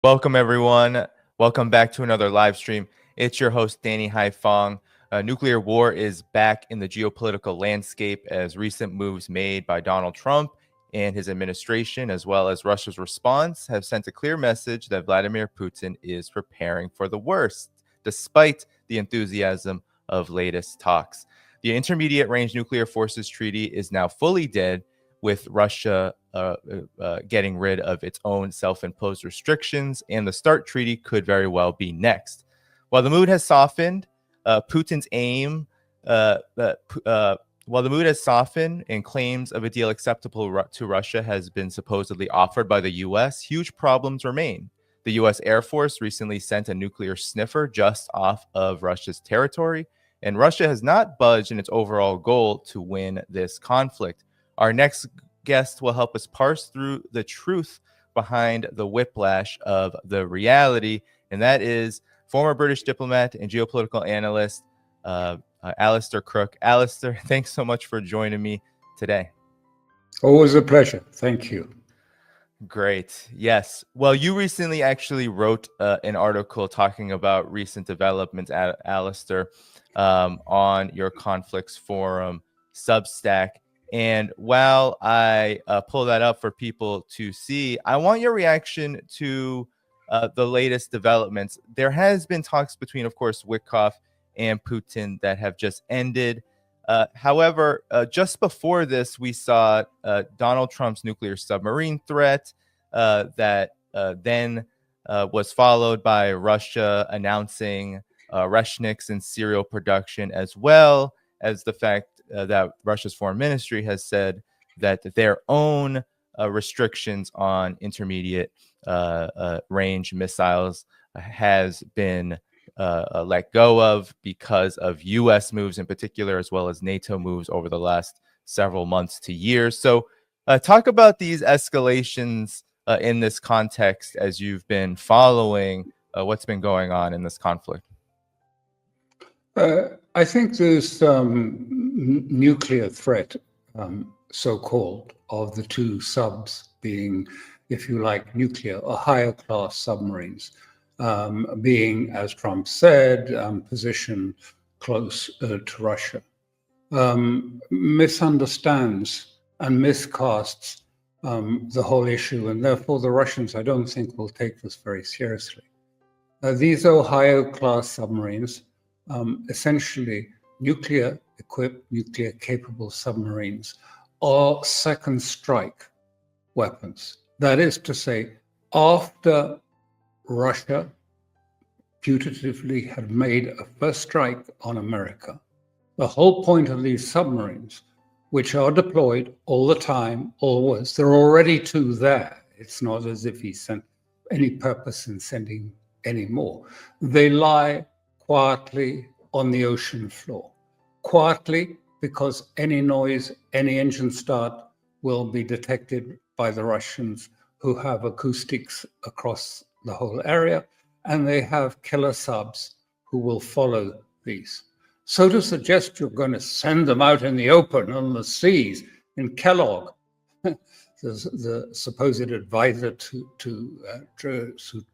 Welcome, everyone. Welcome back to another live stream. It's your host, Danny Haifong. Nuclear war is back in the geopolitical landscape as recent moves made by Donald Trump and his administration, as well as Russia's response, have sent a clear message that Vladimir Putin is preparing for the worst, despite the enthusiasm of latest talks. The Intermediate Range Nuclear Forces Treaty is now fully dead, with Russia getting rid of its own self-imposed restrictions, and the START treaty could very well be next. While the mood has softened, Putin's aim, while the mood has softened and claims of a deal acceptable to Russia has been supposedly offered by the U.S., huge problems remain. The U.S. Air Force recently sent a nuclear sniffer just off of Russia's territory, and Russia has not budged in its overall goal to win this conflict. Our next guest will help us parse through the truth behind the whiplash of the reality, and that is former British diplomat and geopolitical analyst Alastair Crooke. Alastair, thanks so much for joining me today. Always a pleasure. Thank you. Great. Yes. Well, you recently actually wrote an article talking about recent developments, Alastair, on your Conflicts Forum Substack. And while I pull that up for people to see, I want your reaction to the latest developments. There has been talks between, of course, Witkoff and Putin that have just ended. However, just before this, we saw Donald Trump's nuclear submarine threat that then was followed by Russia announcing Reshniks in serial production, as well as the fact that Russia's foreign ministry has said that their own restrictions on intermediate range missiles has been let go of because of U.S. moves in particular, as well as NATO moves over the last several months to years. So talk about these escalations in this context as you've been following what's been going on in this conflict. I think this nuclear threat, so-called, of the two subs being, if you like, nuclear or higher class submarines, being, as Trump said, positioned close to Russia, misunderstands and miscasts the whole issue. And therefore, the Russians, I don't think, will take this very seriously. These Ohio class submarines, essentially nuclear-equipped, nuclear-capable submarines, are second strike weapons. That is to say, after Russia putatively had made a first strike on America, the whole point of these submarines, which are deployed all the time, always, there are already two there. It's not as if he sent any purpose in sending any more. They lie quietly on the ocean floor. Quietly, because any noise, any engine start will be detected by the Russians, who have acoustics across the whole area, and they have killer subs who will follow these. So to suggest you're going to send them out in the open on the seas, in Kellogg, the supposed advisor to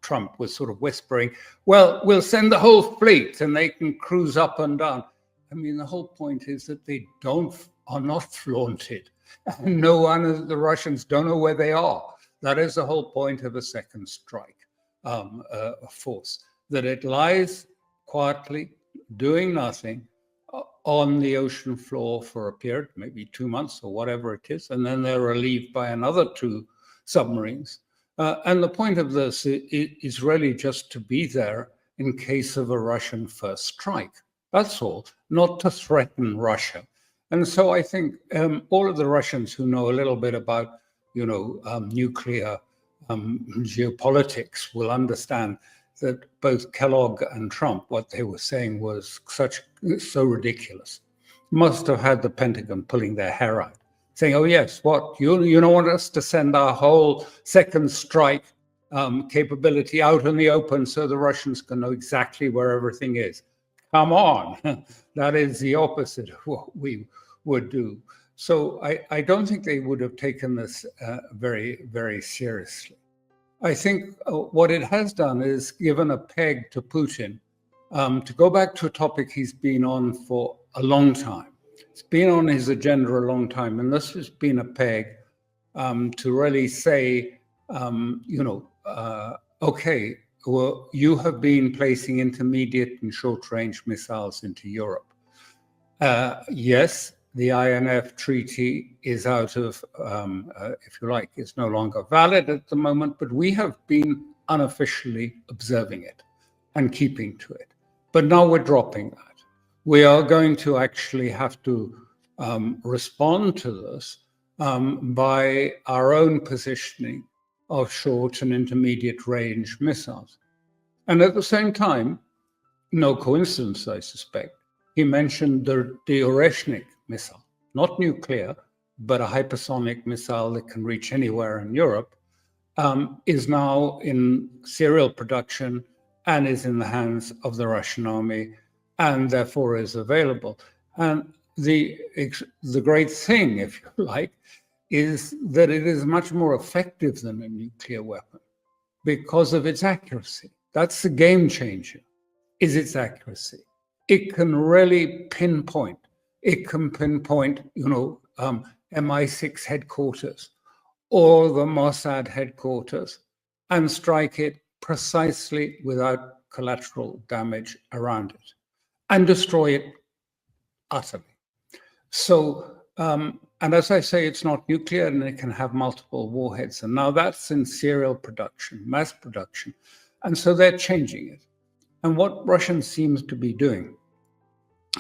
Trump was sort of whispering, well, we'll send the whole fleet and they can cruise up and down. I mean, the whole point is that they are not flaunted. And no one of the Russians don't know where they are. That is the whole point of a second strike force, that it lies quietly, doing nothing, on the ocean floor for a period, maybe 2 months or whatever it is, and then they're relieved by another two submarines. And the point of this is really just to be there in case of a Russian first strike. That's all, not to threaten Russia. And so I think all of the Russians who know a little bit about, nuclear geopolitics will understand that both Kellogg and Trump, what they were saying was so ridiculous. Must have had the Pentagon pulling their hair out, saying, oh yes, what, you don't want us to send our whole second strike capability out in the open so the Russians can know exactly where everything is. Come on, that is the opposite of what we would do. So I don't think they would have taken this very, very seriously. I think what it has done is given a peg to Putin. To go back to a topic he's been on for a long time. It's been on his agenda a long time, and this has been a peg to really say, okay, well, you have been placing intermediate and short-range missiles into Europe. Yes, the INF treaty is out of, if you like, it's no longer valid at the moment, but we have been unofficially observing it and keeping to it. But now we're dropping that. We are going to actually have to respond to this by our own positioning of short and intermediate range missiles. And at the same time, no coincidence, I suspect, he mentioned the Oreshnik missile, not nuclear, but a hypersonic missile that can reach anywhere in Europe, is now in serial production and is in the hands of the Russian army and therefore is available. And the great thing, if you like, is that it is much more effective than a nuclear weapon because of its accuracy. That's the game changer, is its accuracy. It can really pinpoint. It can pinpoint, MI6 headquarters or the Mossad headquarters and strike it precisely without collateral damage around it and destroy it utterly. So, and as I say, it's not nuclear and it can have multiple warheads. And now that's in serial production, mass production. And so they're changing it. And what Russians seem to be doing,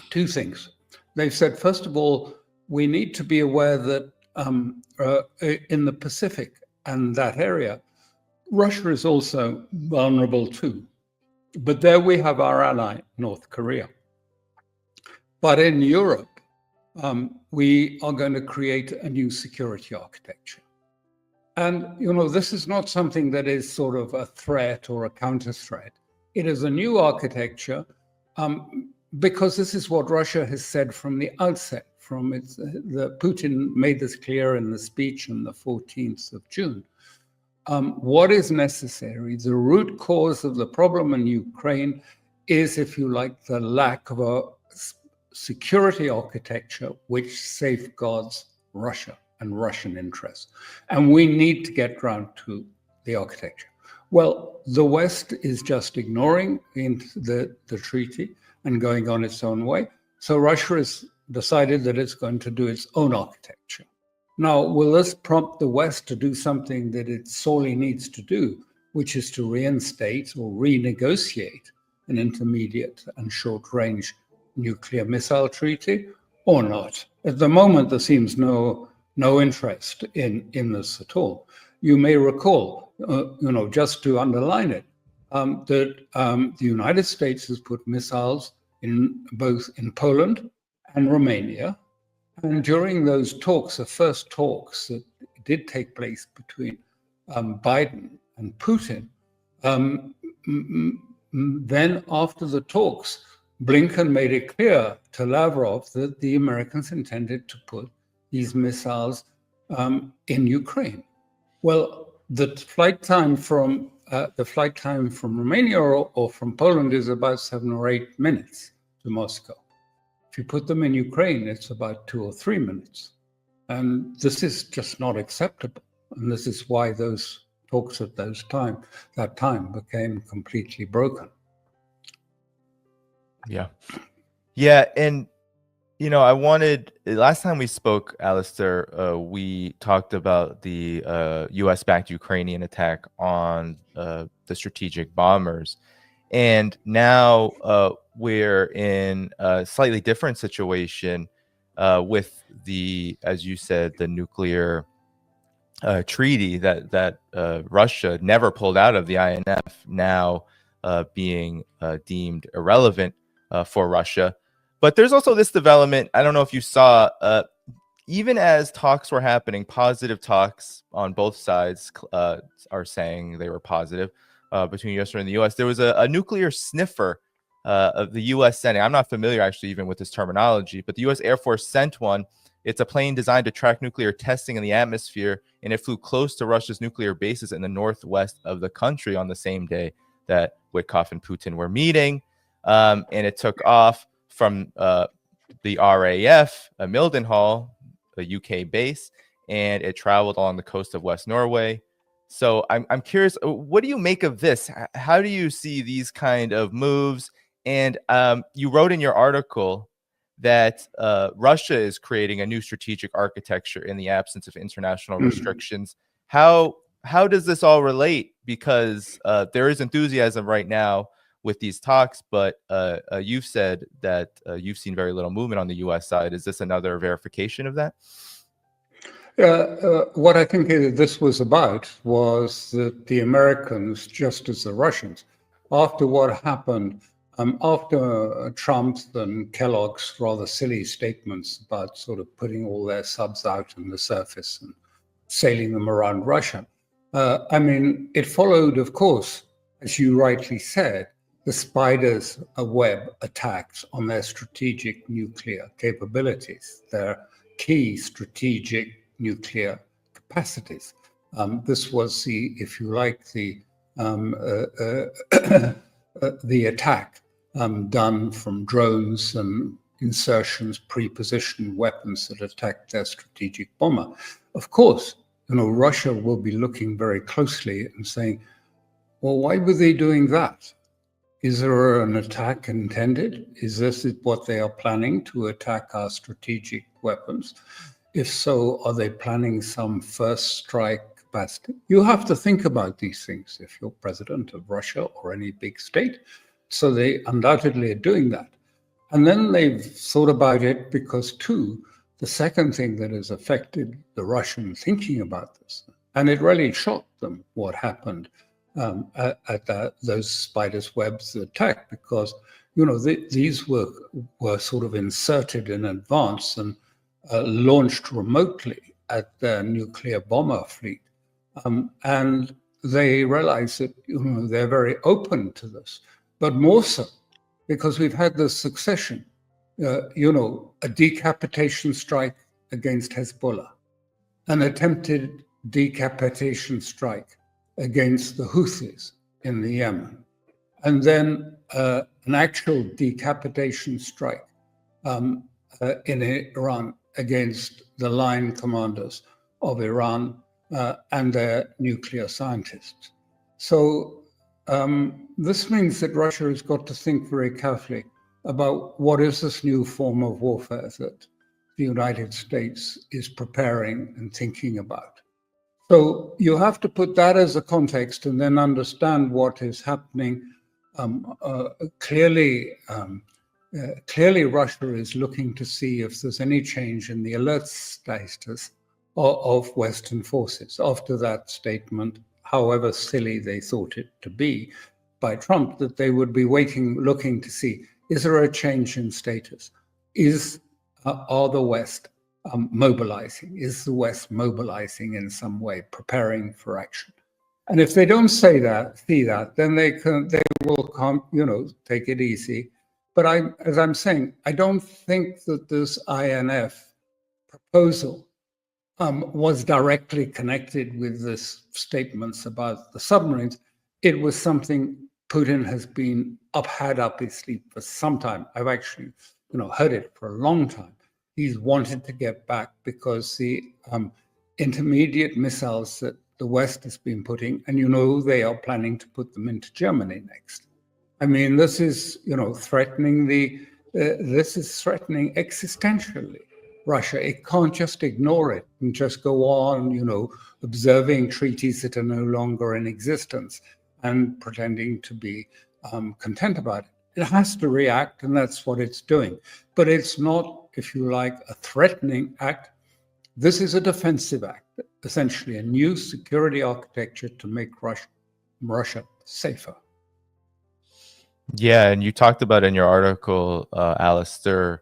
two things. They've said, first of all, we need to be aware that in the Pacific and that area, Russia is also vulnerable too. But there we have our ally, North Korea. But in Europe, we are going to create a new security architecture. And, this is not something that is sort of a threat or a counter threat. It is a new architecture because this is what Russia has said from the outset. Putin made this clear in the speech on the 14th of June. What is necessary, the root cause of the problem in Ukraine is, if you like, the lack of a security architecture which safeguards Russia and Russian interests. And we need to get round to the architecture. Well, the West is just ignoring the treaty and going on its own way. So Russia has decided that it's going to do its own architecture. Now, will this prompt the West to do something that it sorely needs to do, which is to reinstate or renegotiate an intermediate and short-range nuclear missile treaty, or not? At the moment, there seems no interest in this at all. You may recall, just to underline it, that the United States has put missiles both in Poland and Romania. And during those talks, the first talks that did take place between Biden and Putin, then after the talks, Blinken made it clear to Lavrov that the Americans intended to put these missiles in Ukraine. Well, the flight time from Romania or from Poland is about 7 or 8 minutes to Moscow. If you put them in Ukraine, it's about 2 or 3 minutes. And this is just not acceptable. And this is why those talks at that time became completely broken. Yeah. Yeah. And, last time we spoke, Alastair, we talked about the US-backed Ukrainian attack on the strategic bombers. And now we're in a slightly different situation with as you said, the nuclear treaty that Russia never pulled out of the INF, now being deemed irrelevant for Russia. But there's also this development, I don't know if you saw, even as talks were happening, positive talks on both sides are saying they were positive between U.S. and the U.S. There was a nuclear sniffer of the U.S. Senate. I'm not familiar actually even with this terminology, but the U.S. Air Force sent one It's a plane designed to track nuclear testing in the atmosphere, and it flew close to Russia's nuclear bases in the northwest of the country on the same day that Witkoff and Putin were meeting. And it took off from the RAF, Mildenhall, a UK base, and it traveled along the coast of West Norway. So I'm curious, what do you make of this? How do you see these kind of moves? And you wrote in your article that Russia is creating a new strategic architecture in the absence of international restrictions. How does this all relate? Because there is enthusiasm right now with these talks, but you've said that you've seen very little movement on the U.S. side. Is this another verification of that? What I think this was about was that the Americans, just as the Russians, after what happened, after Trump's and Kellogg's rather silly statements about sort of putting all their subs out on the surface and sailing them around Russia, I mean, it followed, of course, as you rightly said, the spider's web attacks on their strategic nuclear capabilities, their key strategic nuclear capacities. This was the, if you like, the attack done from drones and insertions, pre-positioned weapons that attacked their strategic bomber. Of course, Russia will be looking very closely and saying, well, why were they doing that? Is there an attack intended? Is this what they are planning, to attack our strategic weapons? If so, are they planning some first strike capacity? You have to think about these things if you're president of Russia or any big state. So they undoubtedly are doing that. And then they've thought about it because, too, the second thing that has affected the Russian thinking about this, and it really shocked them what happened at those spiders' webs attack, because, these were sort of inserted in advance and launched remotely at their nuclear bomber fleet. And they realize that, they're very open to this, but more so because we've had this succession, a decapitation strike against Hezbollah, an attempted decapitation strike against the Houthis in the Yemen, and then an actual decapitation strike in Iran against the line commanders of Iran and their nuclear scientists. So this means that Russia has got to think very carefully about what is this new form of warfare that the United States is preparing and thinking about. So you have to put that as a context and then understand what is happening. Clearly, Russia is looking to see if there's any change in the alert status of Western forces after that statement, however silly they thought it to be by Trump, that they would be looking to see, is there a change in status? Are the West mobilizing? Is the West mobilizing in some way, preparing for action? And if they don't see that, then they will take it easy. But as I'm saying, I don't think that this INF proposal was directly connected with this statements about the submarines. It was something Putin has had up his sleeve for some time. I've actually, heard it for a long time. He's wanted to get back because the intermediate missiles that the West has been putting, and they are planning to put them into Germany next. I mean, this is, threatening existentially Russia. It can't just ignore it and just go on, observing treaties that are no longer in existence and pretending to be content about it. It has to react, and that's what it's doing. But it's not, if you like, a threatening act. This is a defensive act, essentially a new security architecture to make Russia safer. Yeah, and you talked about in your article, Alastair,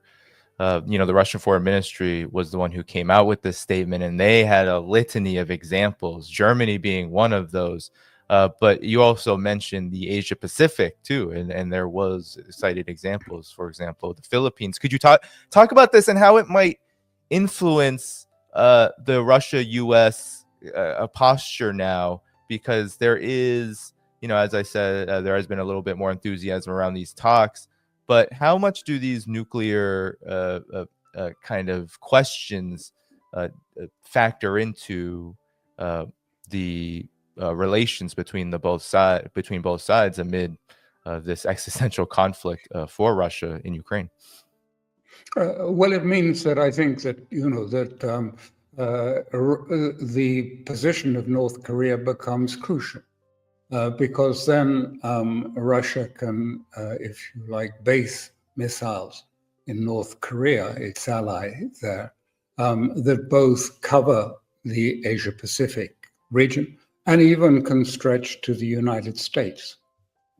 the Russian Foreign Ministry was the one who came out with this statement, and they had a litany of examples, Germany being one of those. But you also mentioned the Asia Pacific too, and there was cited examples, for example, the Philippines. Could you talk about this and how it might influence the Russia-U.S. Posture now, because there is, as I said, there has been a little bit more enthusiasm around these talks. But how much do these nuclear kind of questions factor into the relations between both sides amid this existential conflict for Russia in Ukraine? Well, it means that I think that the position of North Korea becomes crucial, because then Russia can, if you like, base missiles in North Korea, its ally there, that both cover the Asia-Pacific region and even can stretch to the United States,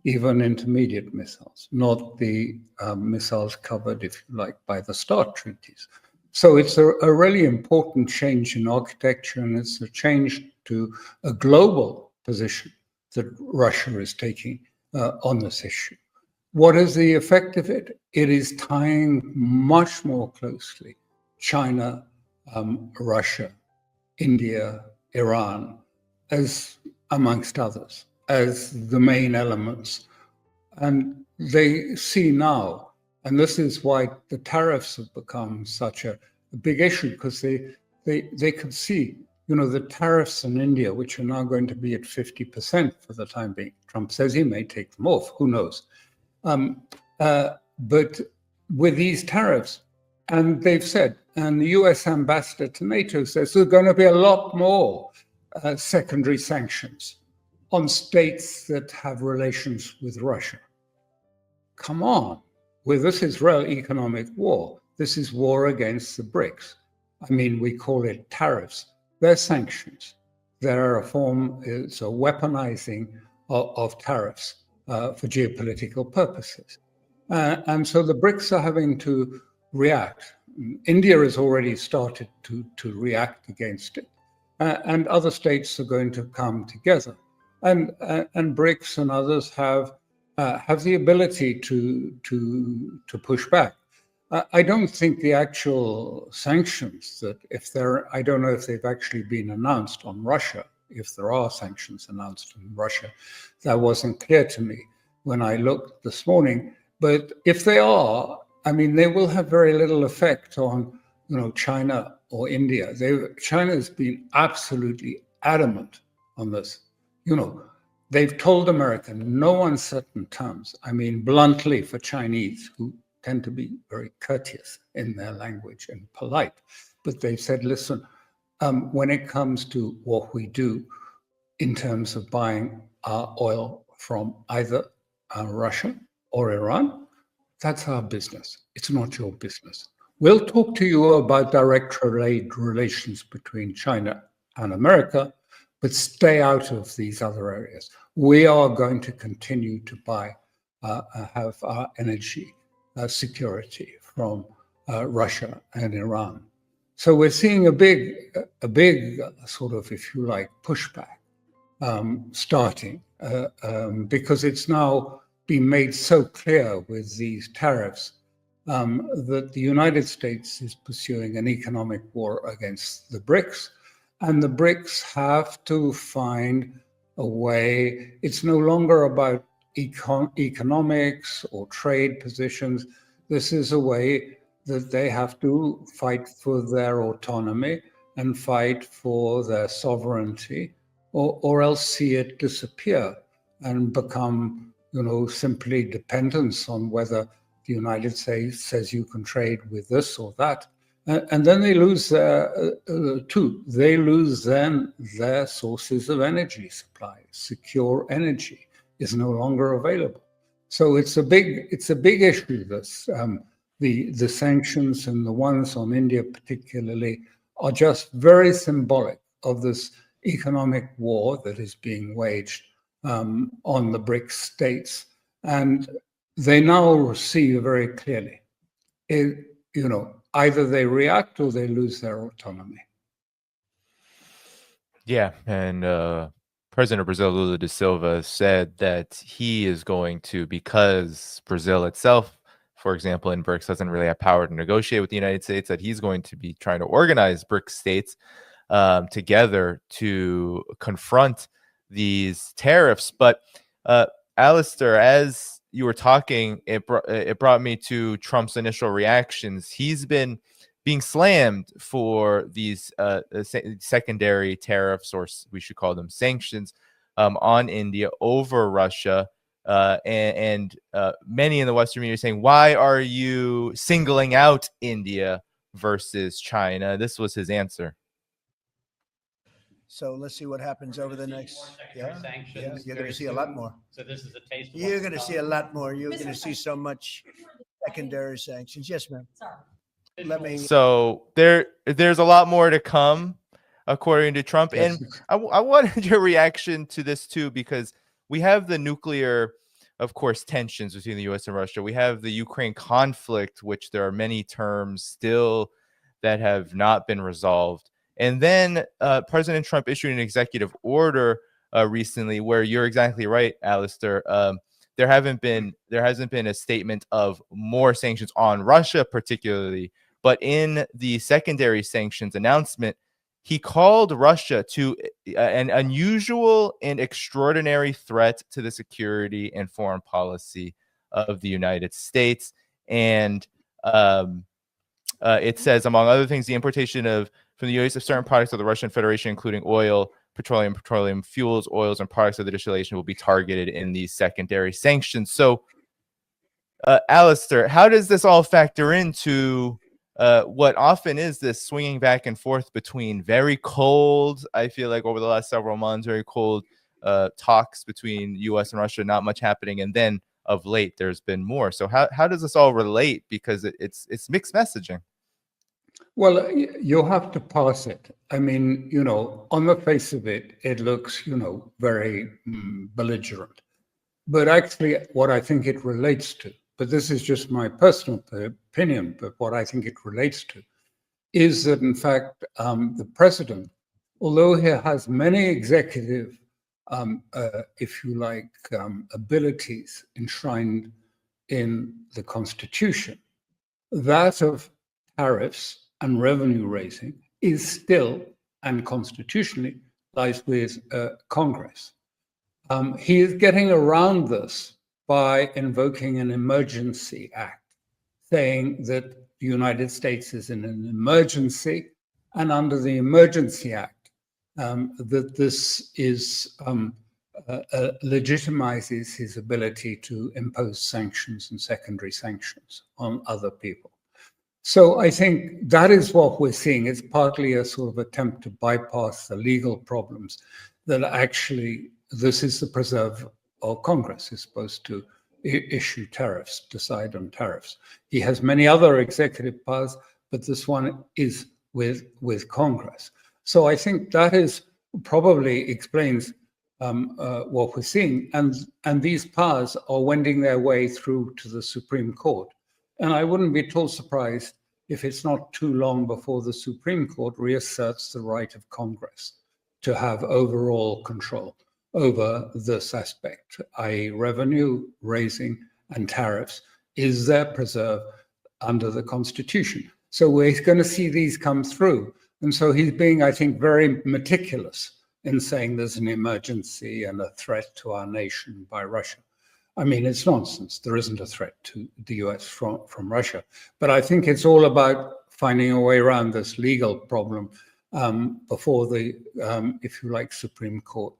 even intermediate missiles, not the missiles covered, if you like, by the START treaties. So it's a really important change in architecture, and it's a change to a global position that Russia is taking on this issue. What is the effect of it? It is tying much more closely China, Russia, India, Iran, as amongst others, as the main elements. And they see now, and this is why the tariffs have become such a big issue, because they could see, the tariffs in India, which are now going to be at 50% for the time being. Trump says he may take them off, who knows? But with these tariffs, and they've said, and the US ambassador to NATO says there's going to be a lot more secondary sanctions on states that have relations with Russia. Come on, this is real economic war. This is war against the BRICS. I mean, we call it tariffs. They're sanctions. They're it's a weaponizing of tariffs for geopolitical purposes. And so the BRICS are having to react. India has already started to react against it. And other states are going to come together. And BRICS and others have the ability to push back. I don't think the actual sanctions that I don't know if they've actually been announced on Russia, if there are sanctions announced on Russia. That wasn't clear to me when I looked this morning. But if they are, I mean, they will have very little effect on, China or India. China's been absolutely adamant on this. They've told America in no uncertain terms, I mean, bluntly for Chinese, who tend to be very courteous in their language and polite, but they've said, listen, when it comes to what we do in terms of buying our oil from either Russia or Iran, that's our business. It's not your business. We'll talk to you about direct trade relations between China and America, but stay out of these other areas. We are going to continue to have our energy security from Russia and Iran. So we're seeing a big sort of, if you like, pushback starting because it's now been made so clear with these tariffs that the United States is pursuing an economic war against the BRICS, and the BRICS have to find a way. It's no longer about economics or trade positions. This is a way that they have to fight for their autonomy and fight for their sovereignty, or else see it disappear and become, simply dependence on whether the United States says you can trade with this or that. And then they lose they lose then their sources of energy supply. Secure energy is no longer available. So it's a big issue. This the sanctions, and the ones on India particularly, are just very symbolic of this economic war that is being waged on the BRICS states, and they now see very clearly, either they react or they lose their autonomy. Yeah, and President of Brazil, Lula da Silva, said that he is going to, because Brazil itself for example, in BRICS, doesn't really have power to negotiate with the United States, that he's going to be trying to organize BRICS states together to confront these tariffs. But Alastair, as you were talking, it brought me to Trump's initial reactions. He's been being slammed for these secondary tariffs, or we should call them sanctions, on India over Russia. And many in the Western media are saying, why are you singling out India versus China? This was his answer. So let's see what happens over the next. Yeah, you're going to see a lot more. So this is a taste. You're going to see a lot more. You're going to see so much secondary sanctions. Yes, ma'am. Sorry. So there's a lot more to come, according to Trump. Yes. And I wanted your reaction to this too, because we have the nuclear, of course, tensions between the U.S. and Russia. We have the Ukraine conflict, which there are many terms still that have not been resolved. And then President Trump issued an executive order recently, where you're exactly right, Alastair. There hasn't been a statement of more sanctions on Russia, particularly, but in the secondary sanctions announcement, he called Russia to an unusual and extraordinary threat to the security and foreign policy of the United States. And it says, among other things, the importation from the U.S. of certain products of the Russian Federation, including oil, petroleum fuels, oils, and products of the distillation, will be targeted in these secondary sanctions. So, Alastair, how does this all factor into what often is this swinging back and forth between very cold, I feel like over the last several months, very cold talks between U.S. and Russia, not much happening, and then of late there's been more. So how does this all relate? Because it's mixed messaging. Well, you'll have to parse it. I mean, on the face of it, it looks, very belligerent. But actually, what I think it relates to, but this is just my personal opinion, but what I think it relates to is that, in fact, the president, although he has many executive, if you like, abilities enshrined in the Constitution, that of tariffs and revenue raising is still, and constitutionally, lies with Congress. He is getting around this by invoking an emergency act, saying that the United States is in an emergency, and under the Emergency Act, that this is legitimizes his ability to impose sanctions and secondary sanctions on other people. So I think that is what we're seeing. It's partly a sort of attempt to bypass the legal problems that actually this is the preserve of Congress is supposed to issue tariffs, decide on tariffs. He has many other executive powers, but this one is with Congress. So I think that is probably explains what we're seeing. And these powers are wending their way through to the Supreme Court. And I wouldn't be at all surprised if it's not too long before the Supreme Court reasserts the right of Congress to have overall control over this aspect, i.e. revenue raising and tariffs, is there preserved under the Constitution. So we're going to see these come through. And so he's being, I think, very meticulous in saying there's an emergency and a threat to our nation by Russia. I mean, it's nonsense. There isn't a threat to the US from Russia. But I think it's all about finding a way around this legal problem before the, if you like, Supreme Court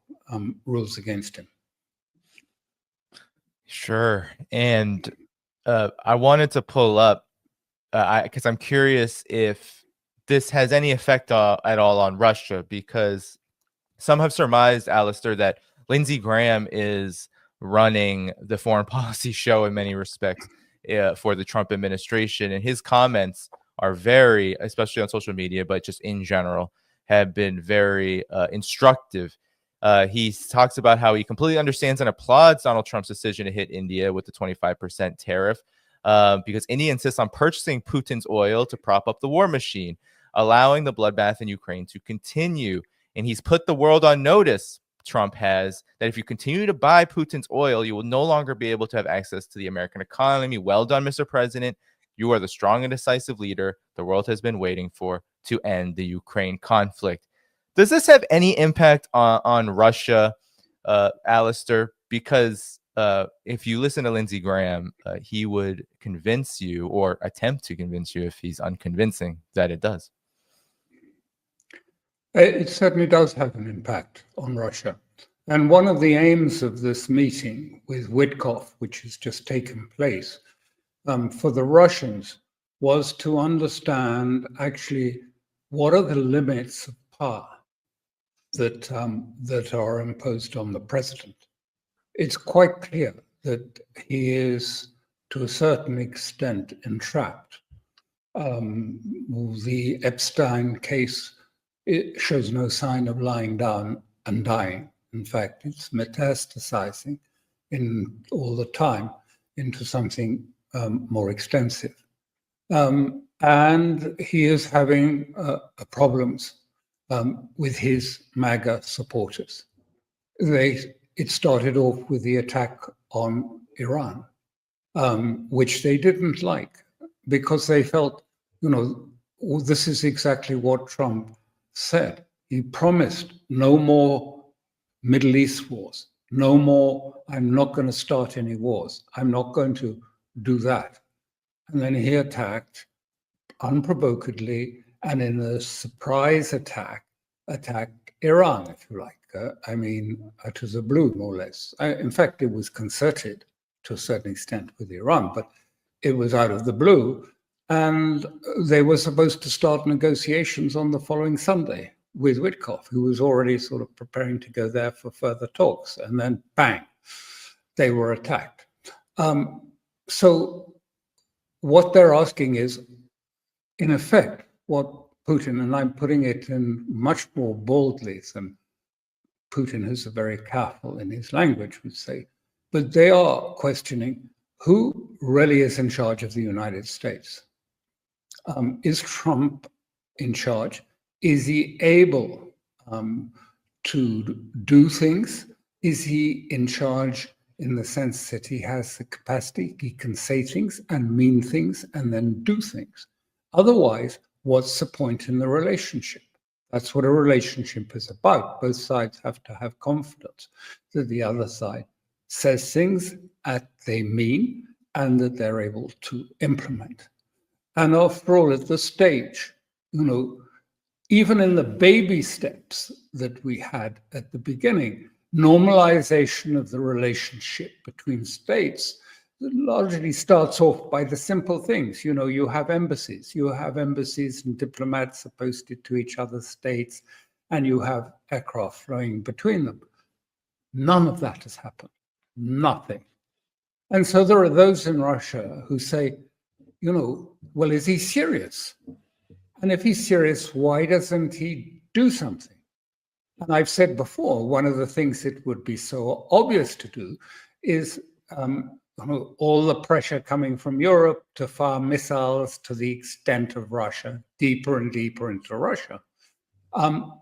rules against him. Sure. And I wanted to pull up, because I'm curious if this has any effect at all on Russia, because some have surmised, Alastair, that Lindsey Graham is running the foreign policy show in many respects for the Trump administration. And his comments are very, especially on social media, but just in general, have been very instructive. He talks about how he completely understands and applauds Donald Trump's decision to hit India with the 25% tariff because India insists on purchasing Putin's oil to prop up the war machine, allowing the bloodbath in Ukraine to continue. And he's put the world on notice, Trump has, that if you continue to buy Putin's oil, you will no longer be able to have access to the American economy. Well done, Mr. President. You are the strong and decisive leader the world has been waiting for to end the Ukraine conflict. Does this have any impact on Russia, Alastair? Because if you listen to Lindsey Graham, he would convince you, or attempt to convince you if he's unconvincing, that it does. It certainly does have an impact on Russia. And one of the aims of this meeting with Witkoff, which has just taken place, for the Russians was to understand actually what are the limits of power that are imposed on the president. It's quite clear that he is, to a certain extent, entrapped. The Epstein case, it shows no sign of lying down and dying. In fact, it's metastasizing all the time into something more extensive. And he is having problems with his MAGA supporters. It started off with the attack on Iran, which they didn't like because they felt, this is exactly what Trump said. He promised no more Middle East wars, no more, I'm not going to start any wars. I'm not going to do that. And then he attacked unprovokedly and in a surprise attack, attacked Iran, if you like. Out of the blue, more or less. In fact, it was concerted to a certain extent with Iran, but it was out of the blue. And they were supposed to start negotiations on the following Sunday with Witkoff, who was already sort of preparing to go there for further talks. And then, bang, they were attacked. So what they're asking is, in effect, what Putin, and I'm putting it in much more boldly than Putin, who's very careful in his language, would say, but they are questioning who really is in charge of the United States. Is Trump in charge? Is he able to do things? Is he in charge in the sense that he has the capacity, he can say things and mean things and then do things? Otherwise, what's the point in the relationship? That's what a relationship is about. Both sides have to have confidence that the other side says things that they mean and that they're able to implement. And after all, at this stage, even in the baby steps that we had at the beginning, normalization of the relationship between states largely starts off by the simple things. You have embassies. You have embassies and diplomats are posted to each other's states, and you have aircraft flying between them. None of that has happened. Nothing. And so there are those in Russia who say, well, is he serious? And if he's serious, why doesn't he do something? And I've said before, one of the things it would be so obvious to do is all the pressure coming from Europe to fire missiles to the extent of Russia, deeper and deeper into Russia.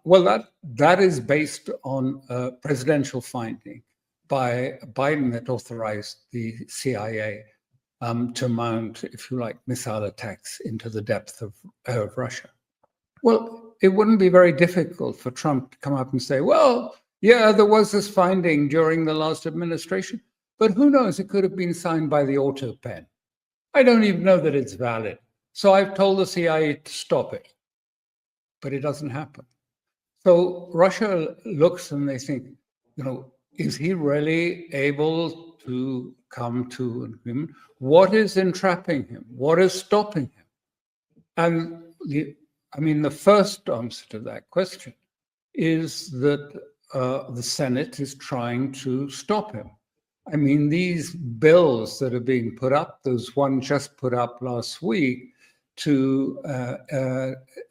Well, that is based on a presidential finding by Biden that authorized the CIA to mount, if you like, missile attacks into the depth of Russia. Well, it wouldn't be very difficult for Trump to come up and say, well, yeah, there was this finding during the last administration, but who knows, it could have been signed by the auto pen. I don't even know that it's valid. So I've told the CIA to stop it, but it doesn't happen. So Russia looks and they think, is he really able to come to an agreement? What is entrapping him? What is stopping him? And the first answer to that question is that the Senate is trying to stop him. These bills that are being put up, there's one just put up last week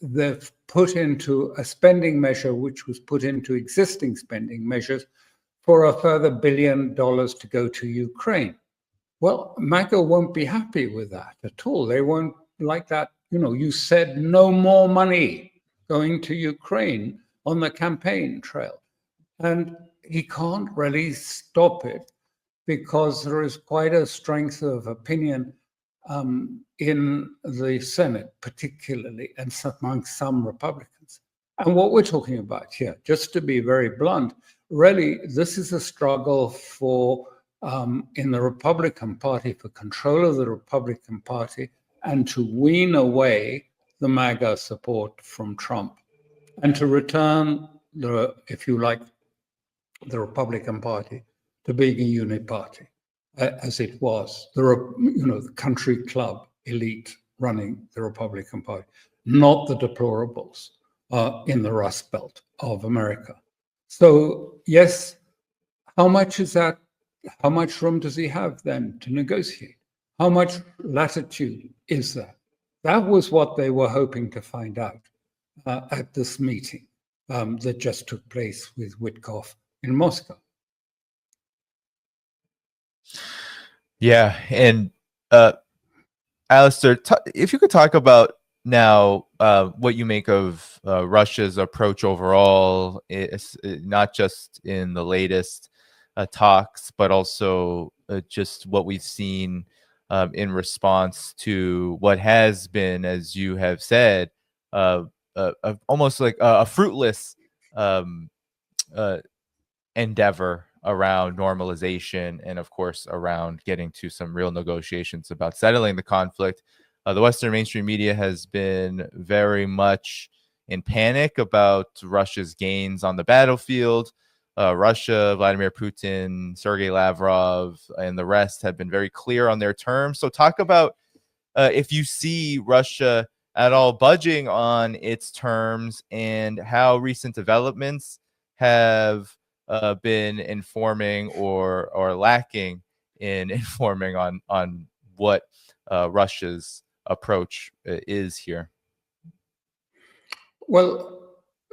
they've put into a spending measure, which was put into existing spending measures for a further $1 billion to go to Ukraine. Well, MAGA won't be happy with that at all. They won't like that. You said no more money going to Ukraine on the campaign trail. And he can't really stop it because there is quite a strength of opinion in the Senate, particularly, and amongst some Republicans. And what we're talking about here, just to be very blunt, really, this is a struggle for, in the Republican Party, for control of the Republican Party and to wean away the MAGA support from Trump and to return, if you like, the Republican Party to being a unit party, as it was, the country club elite running the Republican Party, not the deplorables in the Rust Belt of America. So yes, how much is that? How much room does he have then to negotiate? How much latitude is there? That was what they were hoping to find out at this meeting that just took place with Witkoff in Moscow. Yeah, and Alastair, if you could talk about now what you make of Russia's approach overall, not just in the latest talks, but also just what we've seen in response to what has been, as you have said, almost like a fruitless endeavor around normalization and, of course, around getting to some real negotiations about settling the conflict. The Western mainstream media has been very much in panic about Russia's gains on the battlefield. Russia, Vladimir Putin, Sergei Lavrov, and the rest have been very clear on their terms. So talk about if you see Russia at all budging on its terms and how recent developments have been informing or lacking in informing on what Russia's approach is here. Well,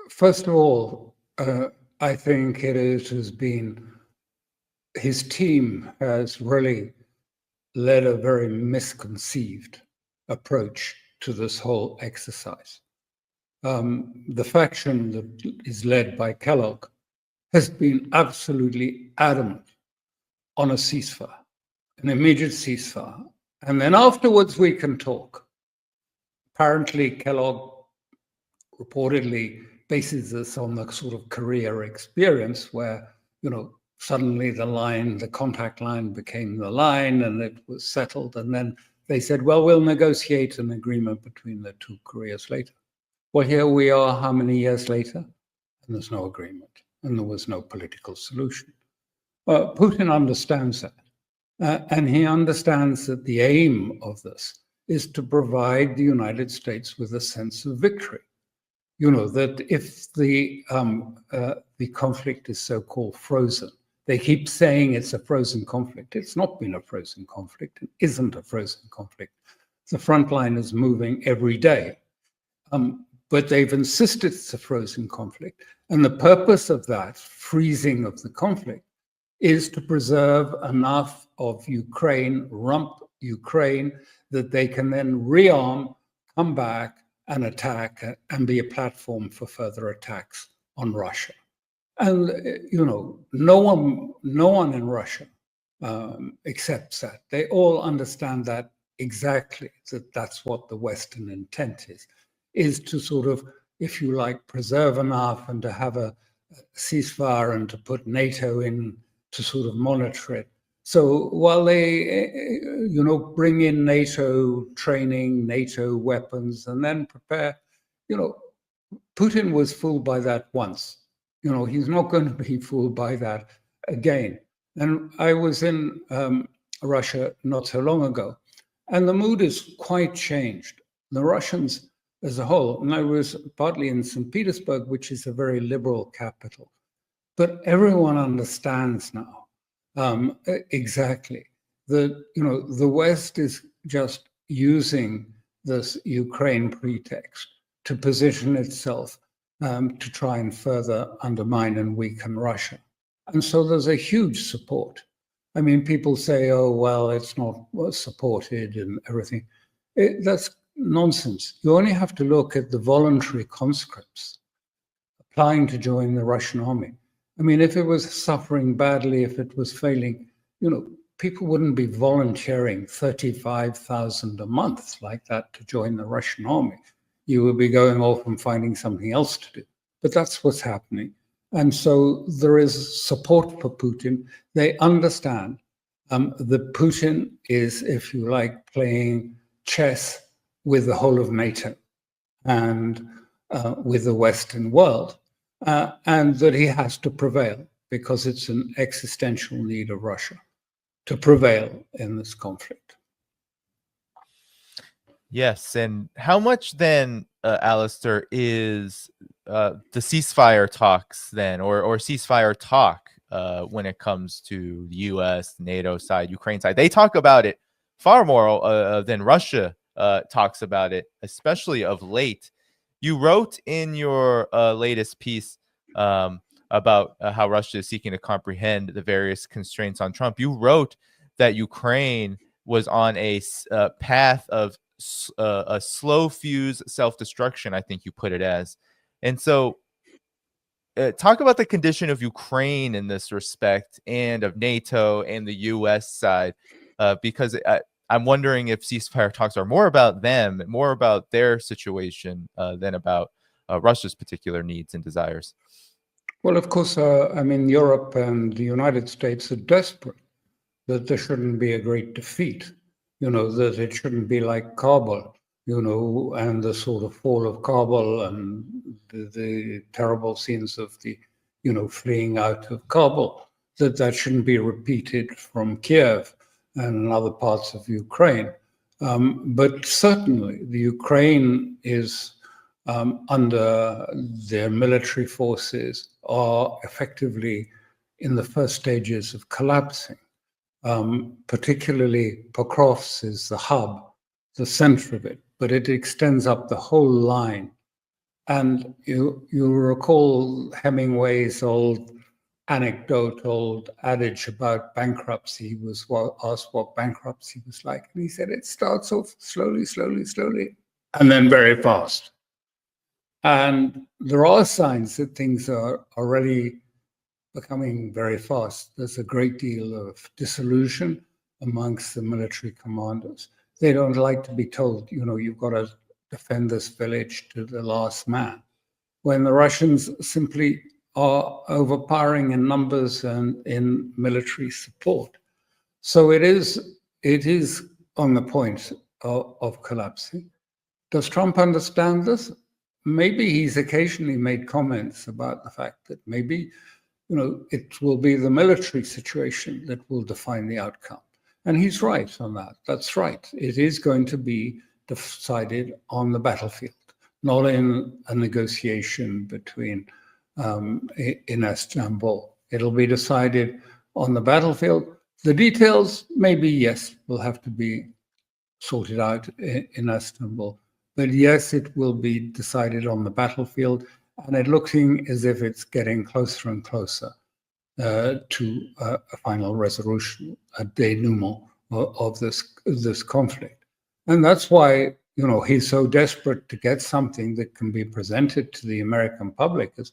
first of all, I think has been, his team has really led a very misconceived approach to this whole exercise. The faction that is led by Kellogg has been absolutely adamant on a ceasefire, an immediate ceasefire. And then afterwards we can talk. Apparently Kellogg reportedly bases this on the sort of career experience where, suddenly the contact line became the line and it was settled. And then they said, well, we'll negotiate an agreement between the two Koreas later. Well, here we are, how many years later? And there's no agreement. And there was no political solution. Putin understands that. And he understands that the aim of this is to provide the United States with a sense of victory. That if the conflict is so-called frozen, they keep saying it's a frozen conflict. It's not been a frozen conflict. It isn't a frozen conflict. The front line is moving every day. But they've insisted it's a frozen conflict. And the purpose of that freezing of the conflict is to preserve enough of Ukraine, rump Ukraine, that they can then rearm, come back and attack and be a platform for further attacks on Russia. And, no one in Russia accepts that. They all understand that exactly, that that's what the Western intent is to sort of, if you like, preserve enough and to have a ceasefire and to put NATO in to sort of monitor it. So while they, bring in NATO training, NATO weapons, and then prepare, Putin was fooled by that once. He's not going to be fooled by that again. And I was in Russia not so long ago, and the mood is quite changed. The Russians as a whole, and I was partly in St. Petersburg, which is a very liberal capital, but everyone understands now exactly that, the West is just using this Ukraine pretext to position itself to try and further undermine and weaken Russia. And so there's a huge support. I mean, people say, oh, well, it's not supported and everything. That's nonsense. You only have to look at the voluntary conscripts applying to join the Russian army. I mean, if it was suffering badly, if it was failing, people wouldn't be volunteering 35,000 a month like that to join the Russian army. You would be going off and finding something else to do. But that's what's happening. And so there is support for Putin. They understand that Putin is, if you like, playing chess with the whole of NATO and with the Western world, and that he has to prevail because it's an existential need of Russia to prevail in this conflict. Yes, and how much then, Alastair, is the ceasefire talks then, or ceasefire talk when it comes to the U.S., NATO side, Ukraine side? They talk about it far more than Russia talks about it, especially of late. You wrote in your latest piece about how Russia is seeking to comprehend the various constraints on Trump. You wrote that Ukraine was on a path of a slow fuse self-destruction, I think you put it as. And so talk about the condition of Ukraine in this respect, and of NATO and the U.S. side, because I'm wondering if ceasefire talks are more about them, more about their situation than about Russia's particular needs and desires. Well, of course, I mean, Europe and the United States are desperate that there shouldn't be a great defeat, that it shouldn't be like Kabul, and the sort of fall of Kabul and the terrible scenes of the, fleeing out of Kabul, that shouldn't be repeated from Kiev and other parts of Ukraine. But certainly the Ukraine is under their military forces are effectively in the first stages of collapsing. Particularly Pokrovsk is the hub, the center of it, but it extends up the whole line. And you recall Hemingway's old anecdote, old adage about bankruptcy. He was asked what bankruptcy was like, and he said it starts off slowly, slowly, slowly, and then very fast. And there are signs that things are already becoming very fast. There's a great deal of disillusion amongst the military commanders. They don't like to be told, you've got to defend this village to the last man, when the Russians simply are overpowering in numbers and in military support. So it is on the point of collapsing. Does Trump understand this? Maybe he's occasionally made comments about the fact that maybe it will be the military situation that will define the outcome. And he's right on that. That's right. It is going to be decided on the battlefield, not in a negotiation between in Istanbul. It'll be decided on the battlefield. The details, maybe, yes, will have to be sorted out in Istanbul. But yes, it will be decided on the battlefield, and it's looking as if it's getting closer and closer to a final resolution, a denouement of this conflict. And that's why he's so desperate to get something that can be presented to the American public as,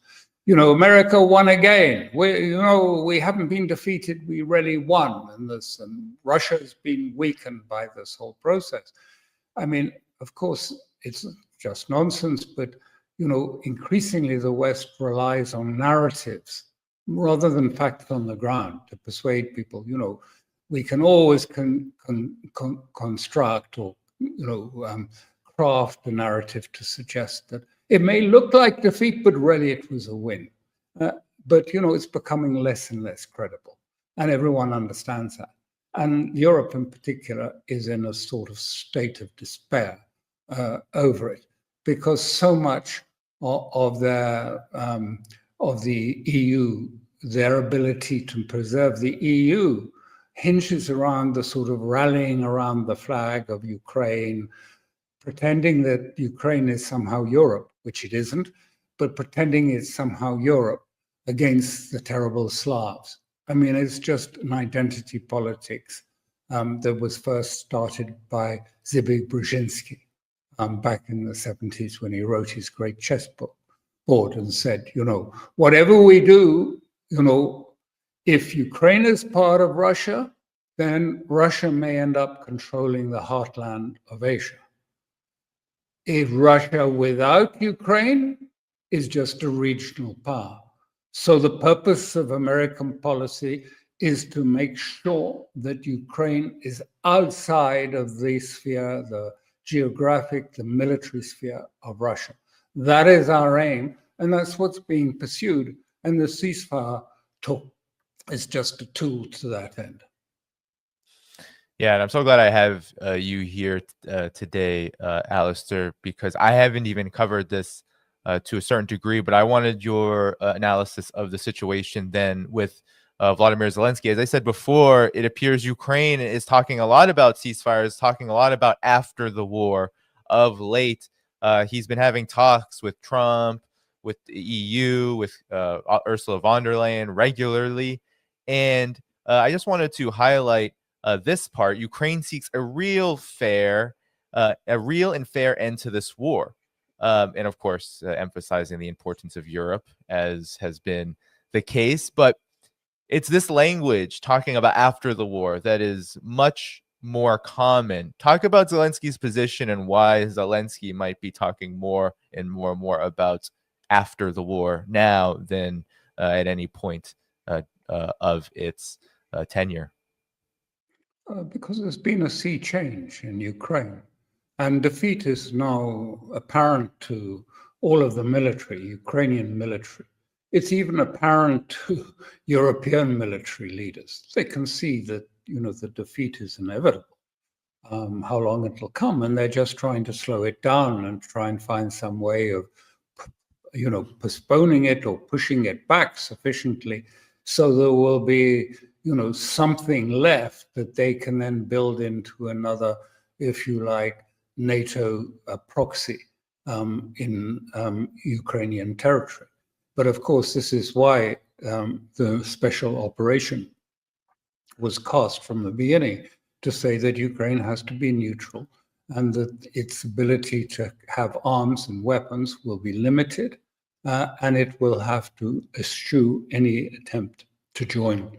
America won again. We haven't been defeated. We really won, and Russia has been weakened by this whole process. I mean, of course, it's just nonsense, but increasingly the West relies on narratives rather than facts on the ground to persuade people. We can always construct or craft a narrative to suggest that it may look like defeat, but really it was a win. But it's becoming less and less credible, and everyone understands that. And Europe, in particular, is in a sort of state of despair over it, because so much of the EU, their ability to preserve the EU, hinges around the sort of rallying around the flag of Ukraine, pretending that Ukraine is somehow Europe, which it isn't, but pretending it's somehow Europe against the terrible Slavs. I mean, it's just an identity politics that was first started by Zbigniew Brzezinski back in the 70s when he wrote his great chessboard and said, whatever we do, if Ukraine is part of Russia, then Russia may end up controlling the heartland of Asia. If Russia without Ukraine is just a regional power. So the purpose of American policy is to make sure that Ukraine is outside of the sphere, the geographic, the military sphere of Russia. That is our aim, and that's what's being pursued. And the ceasefire talk is just a tool to that end. Yeah, and I'm so glad I have you here today, Alastair, because I haven't even covered this to a certain degree, but I wanted your analysis of the situation then with Vladimir Zelensky. As I said before, it appears Ukraine is talking a lot about ceasefires, talking a lot about after the war of late. He's been having talks with Trump, with the EU, with Ursula von der Leyen regularly. And I just wanted to highlight this part. Ukraine seeks a real and fair end to this war. And of course, emphasizing the importance of Europe, as has been the case. But it's this language talking about after the war that is much more common. Talk about Zelensky's position and why Zelensky might be talking more and more about after the war now than at any point of its tenure. Because there's been a sea change in Ukraine, and defeat is now apparent to all of the military, Ukrainian military. It's even apparent to European military leaders. They can see that, the defeat is inevitable. How long it'll come, and they're just trying to slow it down and try and find some way of, postponing it or pushing it back sufficiently so there will be, something left that they can then build into another, if you like, NATO proxy in Ukrainian territory. But of course, this is why the special operation was cast from the beginning to say that Ukraine has to be neutral and that its ability to have arms and weapons will be limited, and it will have to eschew any attempt to join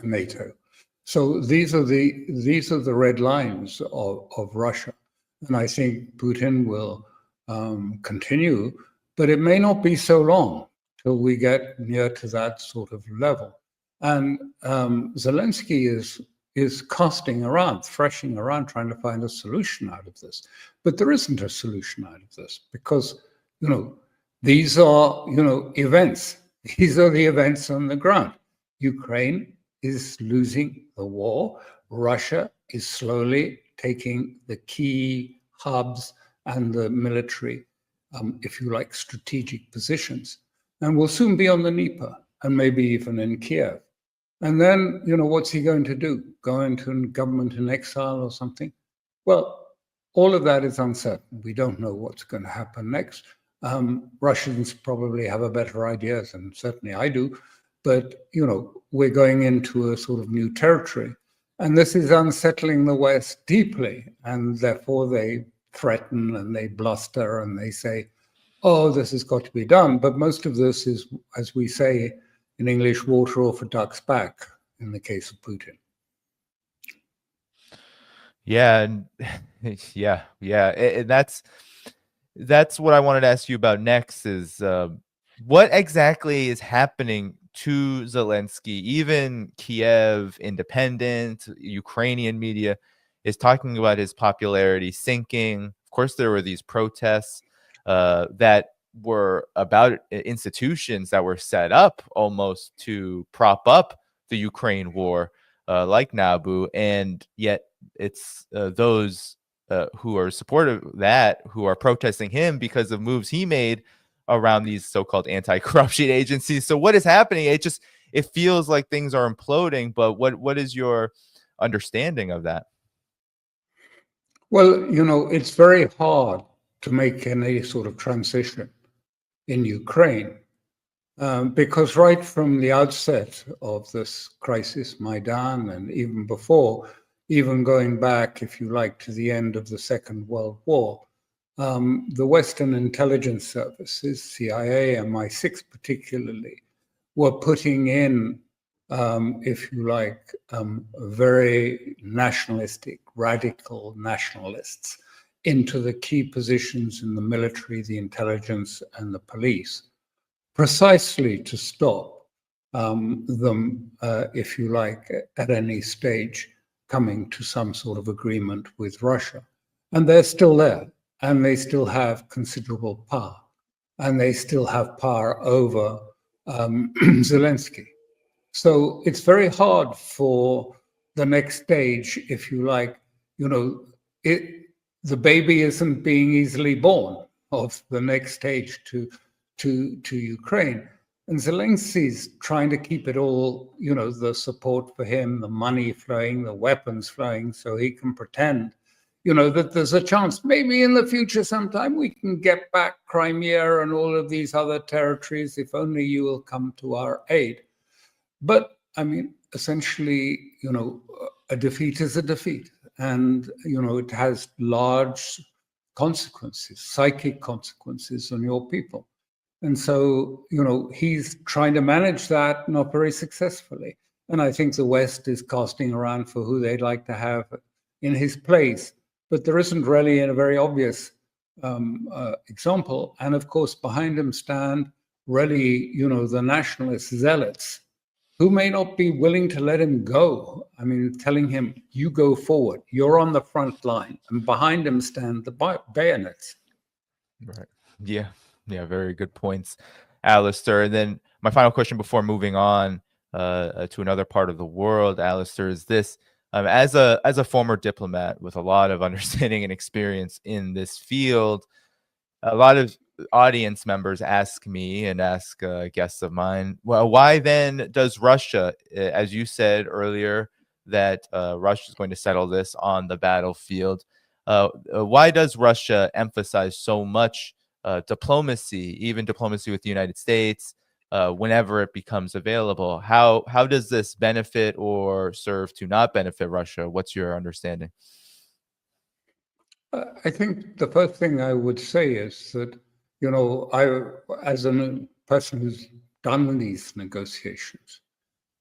NATO. So these are the red lines of Russia, and I think Putin will continue, but it may not be so long till we get near to that sort of level. And Zelensky is casting around, threshing around, trying to find a solution out of this. But there isn't a solution out of this because, these are, events. These are the events on the ground. Ukraine is losing the war. Russia is slowly taking the key hubs and the military, if you like, strategic positions. And will soon be on the Dnieper and maybe even in Kiev. And then, what's he going to do? Go into government in exile or something? Well, all of that is uncertain. We don't know what's going to happen next. Russians probably have a better idea, and certainly I do. But, we're going into a sort of new territory. And this is unsettling the West deeply. And therefore they threaten and they bluster and they say, oh, this has got to be done. But most of this is, as we say in English, water off a duck's back in the case of Putin. Yeah, and and that's what I wanted to ask you about next is what exactly is happening to Zelensky. Even Kiev Independent, Ukrainian media is talking about his popularity sinking. Of course, there were these protests that were about institutions that were set up almost to prop up the Ukraine war, like NABU, and yet it's those who are supportive of that who are protesting him because of moves he made around these so-called anti-corruption agencies. So what is happening? It feels like things are imploding, but what is your understanding of that? Well, it's very hard to make any sort of transition in Ukraine because right from the outset of this crisis, Maidan, and even before, even going back, if you like, to the end of the Second World War, the Western intelligence services, CIA, MI6 particularly, were putting in, if you like, very nationalistic, radical nationalists into the key positions in the military, the intelligence, and the police, precisely to stop them, if you like, at any stage coming to some sort of agreement with Russia. And they're still there, and they still have considerable power, and they still have power over Zelensky. So it's very hard for the next stage, if you like, the baby isn't being easily born of the next stage to Ukraine. And Zelensky's trying to keep it all, the support for him, the money flowing, the weapons flowing, so he can pretend, that there's a chance maybe in the future sometime we can get back Crimea and all of these other territories if only you will come to our aid. But I mean, essentially, a defeat is a defeat. And, it has large consequences, psychic consequences on your people. And so, he's trying to manage that not very successfully. And I think the West is casting around for who they'd like to have in his place. But there isn't really a very obvious example. And of course, behind him stand really, the nationalist zealots who may not be willing to let him go. I mean, telling him, you go forward, you're on the front line, and behind him stand the bayonets. Right. Yeah. Yeah. Very good points, Alastair. And then my final question before moving on to another part of the world, Alastair, is this. As a former diplomat with a lot of understanding and experience in this field, a lot of audience members ask me and ask guests of mine, well, why then does Russia, as you said earlier, that Russia is going to settle this on the battlefield? Why does Russia emphasize so much diplomacy, even diplomacy with the United States, whenever it becomes available? How does this benefit or serve to not benefit Russia? What's your understanding? I think the first thing I would say is that, I, as a person who's done these negotiations,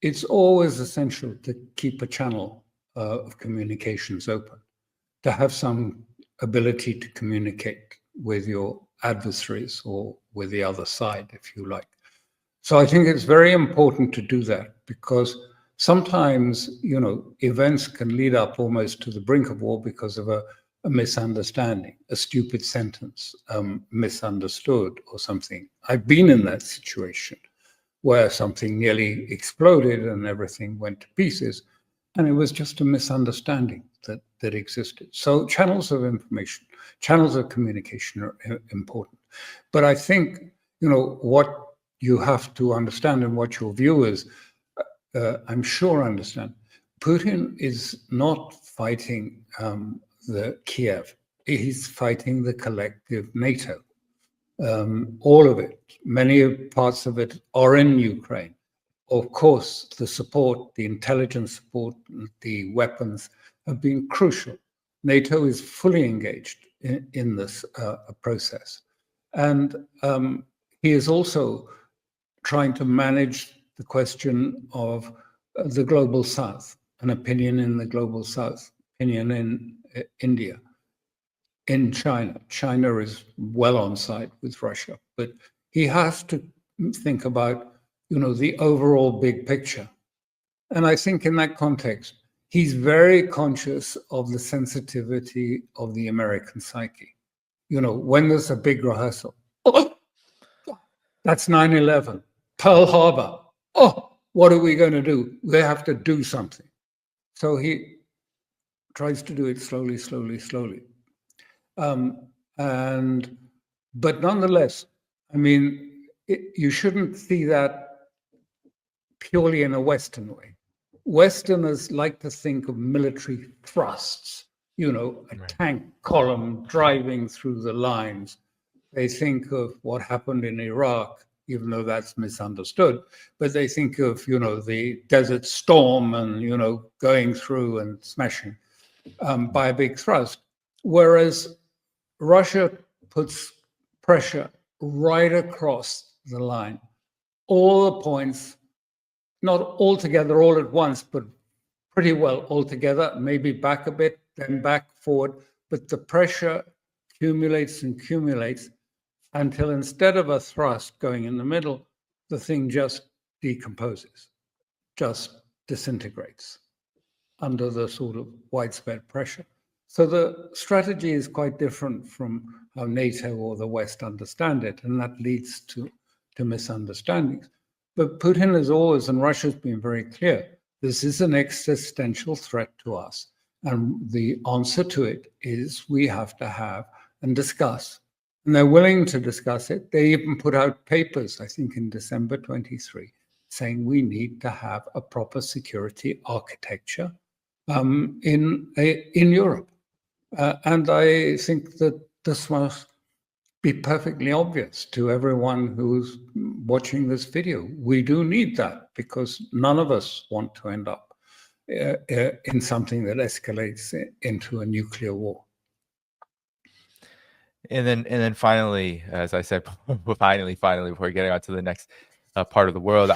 it's always essential to keep a channel of communications open, to have some ability to communicate with your adversaries or with the other side, if you like. So I think it's very important to do that, because sometimes, events can lead up almost to the brink of war because of a misunderstanding, a stupid sentence, misunderstood or something. I've been in that situation where something nearly exploded and everything went to pieces, and it was just a misunderstanding that existed. So channels of information, channels of communication are important. But I think, what you have to understand and what your viewers, I'm sure, understand, Putin is not fighting the Kiev. He's fighting the collective NATO. All of it, many parts of it are in Ukraine. Of course, the support, the intelligence support, the weapons have been crucial. NATO is fully engaged in this process. And he is also trying to manage the question of the global South, an opinion in the global South, opinion in India, in China. China is well on side with Russia, but he has to think about, the overall big picture. And I think in that context, he's very conscious of the sensitivity of the American psyche. When there's a big rehearsal, oh, that's 9/11, Pearl Harbor. Oh, what are we going to do? We have to do something. So he tries to do it slowly, slowly, slowly. But nonetheless, I mean, you shouldn't see that purely in a Western way. Westerners like to think of military thrusts, a tank column driving through the lines. They think of what happened in Iraq, even though that's misunderstood, but they think of, the Desert Storm and, going through and smashing by a big thrust. Whereas Russia puts pressure right across the line all the points, not all together all at once, but pretty well all together, maybe back a bit, then back forward, but the pressure accumulates and accumulates until instead of a thrust going in the middle, the thing just decomposes, just disintegrates under the sort of widespread pressure. So the strategy is quite different from how NATO or the West understand it, and that leads to misunderstandings. But Putin has always, and Russia's been very clear, this is an existential threat to us. And the answer to it is we have to have and discuss. And they're willing to discuss it. They even put out papers, I think in December 23, saying we need to have a proper security architecture in Europe. And I think that this must be perfectly obvious to everyone who's watching this video. We do need that because none of us want to end up in something that escalates into a nuclear war. And then finally, as I said, finally, before getting on to the next part of the world,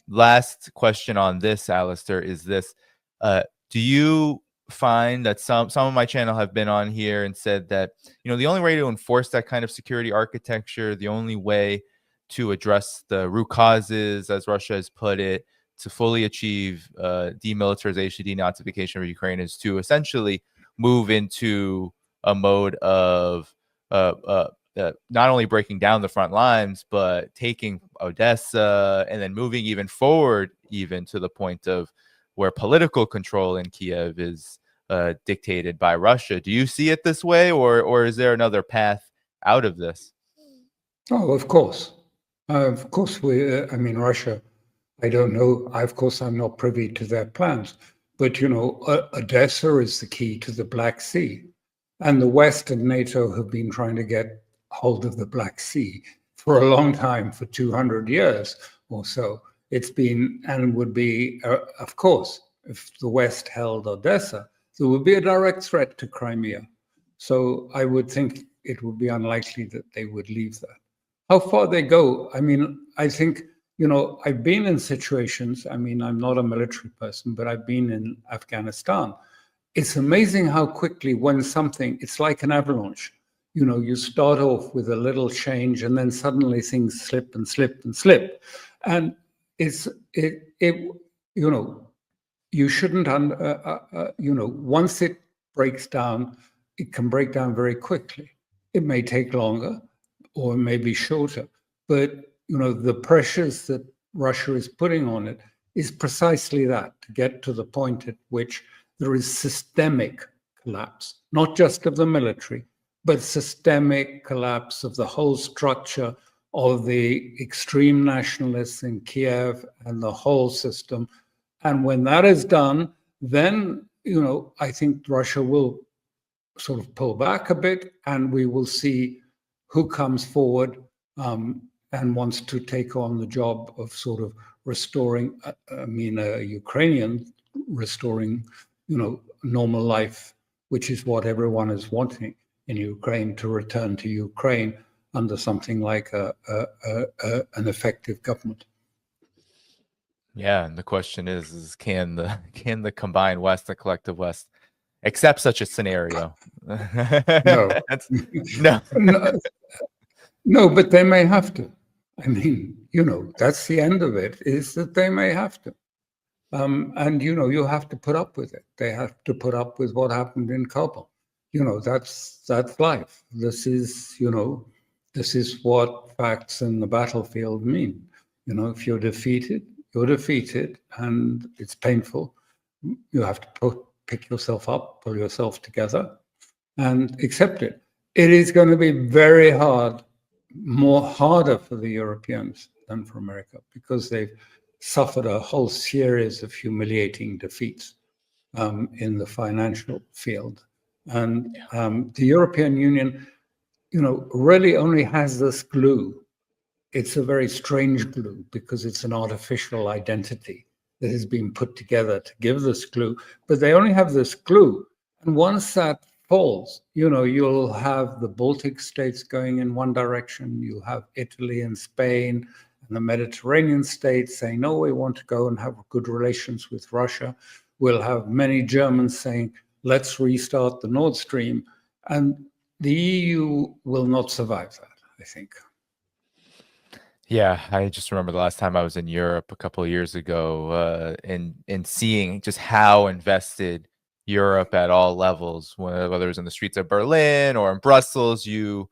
last question on this, Alastair, is this: do you find that some of my channel have been on here and said that, you know, the only way to enforce that kind of security architecture, the only way to address the root causes, as Russia has put it, to fully achieve demilitarization, denazification of Ukraine, is to essentially move into a mode of not only breaking down the front lines, but taking Odessa and then moving even forward, even to the point of where political control in Kiev is dictated by Russia. Do you see it this way, or is there another path out of this? Oh, of course. Of course, I mean, Russia, I don't know. Of course, I'm not privy to their plans. But, you know, Odessa is the key to the Black Sea. And the West and NATO have been trying to get hold of the Black Sea for a long time, for 200 years or so. It's been and would be, of course, if the West held Odessa, there would be a direct threat to Crimea. So I would think it would be unlikely that they would leave that. How far they go, I mean, I think, you know, I've been in situations, I mean, I'm not a military person, but I've been in Afghanistan. It's amazing how quickly when something, it's like an avalanche. You know, you start off with a little change and then suddenly things slip and slip and slip. And you know, you shouldn't, you know, once it breaks down, it can break down very quickly. It may take longer or it may be shorter, but, you know, the pressures that Russia is putting on it is precisely that, to get to the point at which there is systemic collapse, not just of the military, but systemic collapse of the whole structure of the extreme nationalists in Kiev and the whole system. And when that is done, then, you know, I think Russia will sort of pull back a bit and we will see who comes forward and wants to take on the job of sort of restoring, Ukrainian restoring, you know, normal life, which is what everyone is wanting in Ukraine, to return to Ukraine under something like an effective government. Yeah, and the question is can the combined West, the collective West, accept such a scenario? No. No. No, but they may have to. I mean, you know, that's the end of it, is that they may have to. And, you know, you have to put up with it. They have to put up with what happened in Kabul. You know, that's life. This is, you know, this is what facts in the battlefield mean. You know, if you're defeated, and it's painful. You have to pick yourself up, pull yourself together, and accept it. It is going to be very hard, harder for the Europeans than for America, because they've suffered a whole series of humiliating defeats in the financial field. And the European Union, you know, really only has this glue. It's a very strange glue because it's an artificial identity that has been put together to give this glue, but they only have this glue. And once that falls, you know, you'll have the Baltic states going in one direction, you have Italy and Spain, and the Mediterranean states saying, no, we want to go and have good relations with Russia. We'll have many Germans saying, let's restart the Nord Stream. And the EU will not survive that, I think. Yeah, I just remember the last time I was in Europe a couple of years ago, and seeing just how invested Europe at all levels, whether it was in the streets of Berlin or in Brussels, you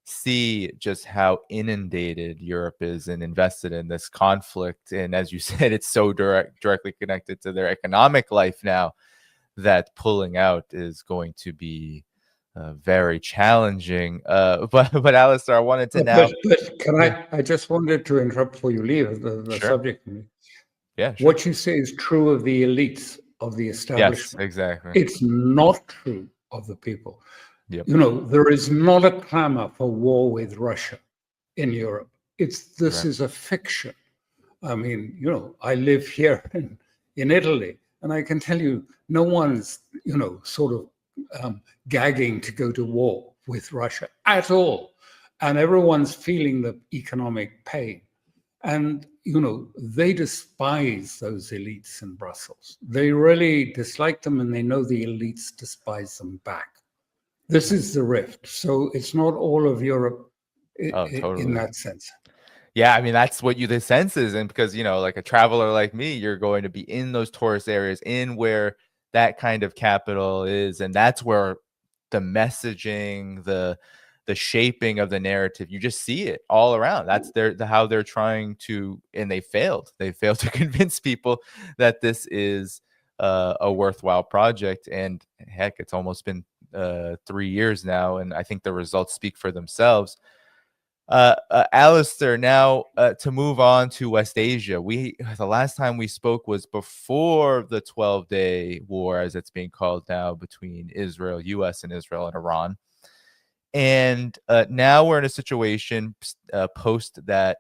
see just how inundated Europe is and invested in this conflict. And as you said, it's so directly connected to their economic life now that pulling out is going to be very challenging. But Alastair, I wanted to now. But can I just wanted to interrupt before you leave the Sure. subject. Yeah, sure. What you say is true of the elites, of the establishment. Yes, exactly. It's not true of the people. Yep. You know, there is not a clamor for war with Russia in Europe. This Right. is a fiction. I mean, you know, I live here in Italy, and I can tell you, no one's, you know, sort of gagging to go to war with Russia at all. And everyone's feeling the economic pain. And, you know, they despise those elites in Brussels. They really dislike them, and they know the elites despise them back. This is the rift. So it's not all of Europe Totally. in that sense. Yeah, I mean, that's what the sense is. And because, you know, like a traveler like me, you're going to be in those tourist areas, in where that kind of capital is. And that's where the messaging, the shaping of the narrative, you just see it all around. That's how they're trying to, and they failed to convince people that this is a worthwhile project. And heck, it's almost been 3 years now, and I think the results speak for themselves. Alastair, now to move on to West Asia, the last time we spoke was before the 12-day war, as it's being called now, between Israel, U.S. and Israel and Iran. And now we're in a situation post that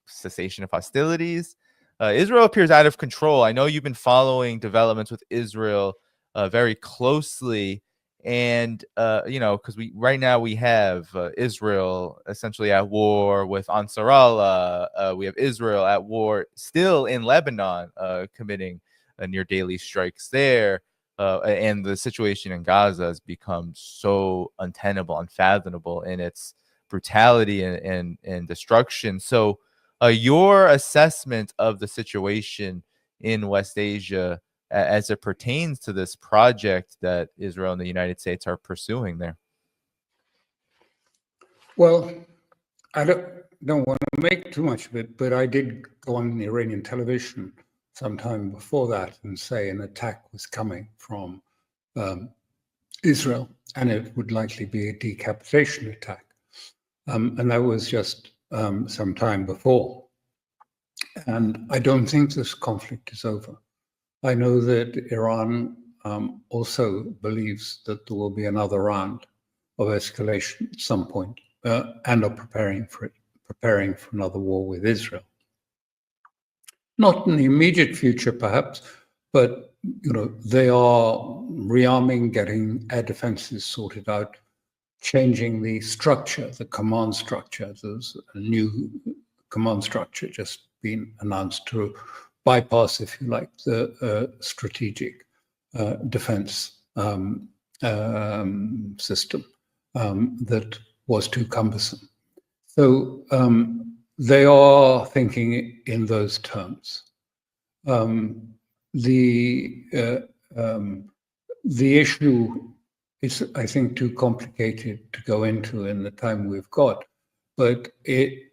cessation of hostilities. Israel appears out of control. I know you've been following developments with Israel very closely. And, you know, because right now we have Israel essentially at war with Ansar Allah. We have Israel at war still in Lebanon, committing near daily strikes there. And the situation in Gaza has become so untenable, unfathomable in its brutality and destruction. So your assessment of the situation in West Asia as it pertains to this project that Israel and the United States are pursuing there? Well, I don't want to make too much of it, but I did go on the Iranian television sometime before that and say an attack was coming from Israel, and it would likely be a decapitation attack. And that was just some time before. And I don't think this conflict is over. I know that Iran also believes that there will be another round of escalation at some point, and are preparing for another war with Israel. Not in the immediate future, perhaps, but you know, they are rearming, getting air defenses sorted out, changing the structure, the command structure. There's a new command structure just been announced to bypass, if you like, the strategic defense system that was too cumbersome. So they are thinking in those terms. The issue is, I think, too complicated to go into in the time we've got. But if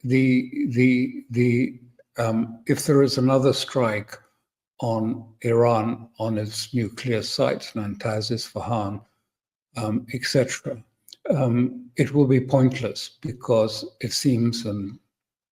there is another strike on Iran, on its nuclear sites, Natanz, Isfahan, etc., it will be pointless, because it seems, and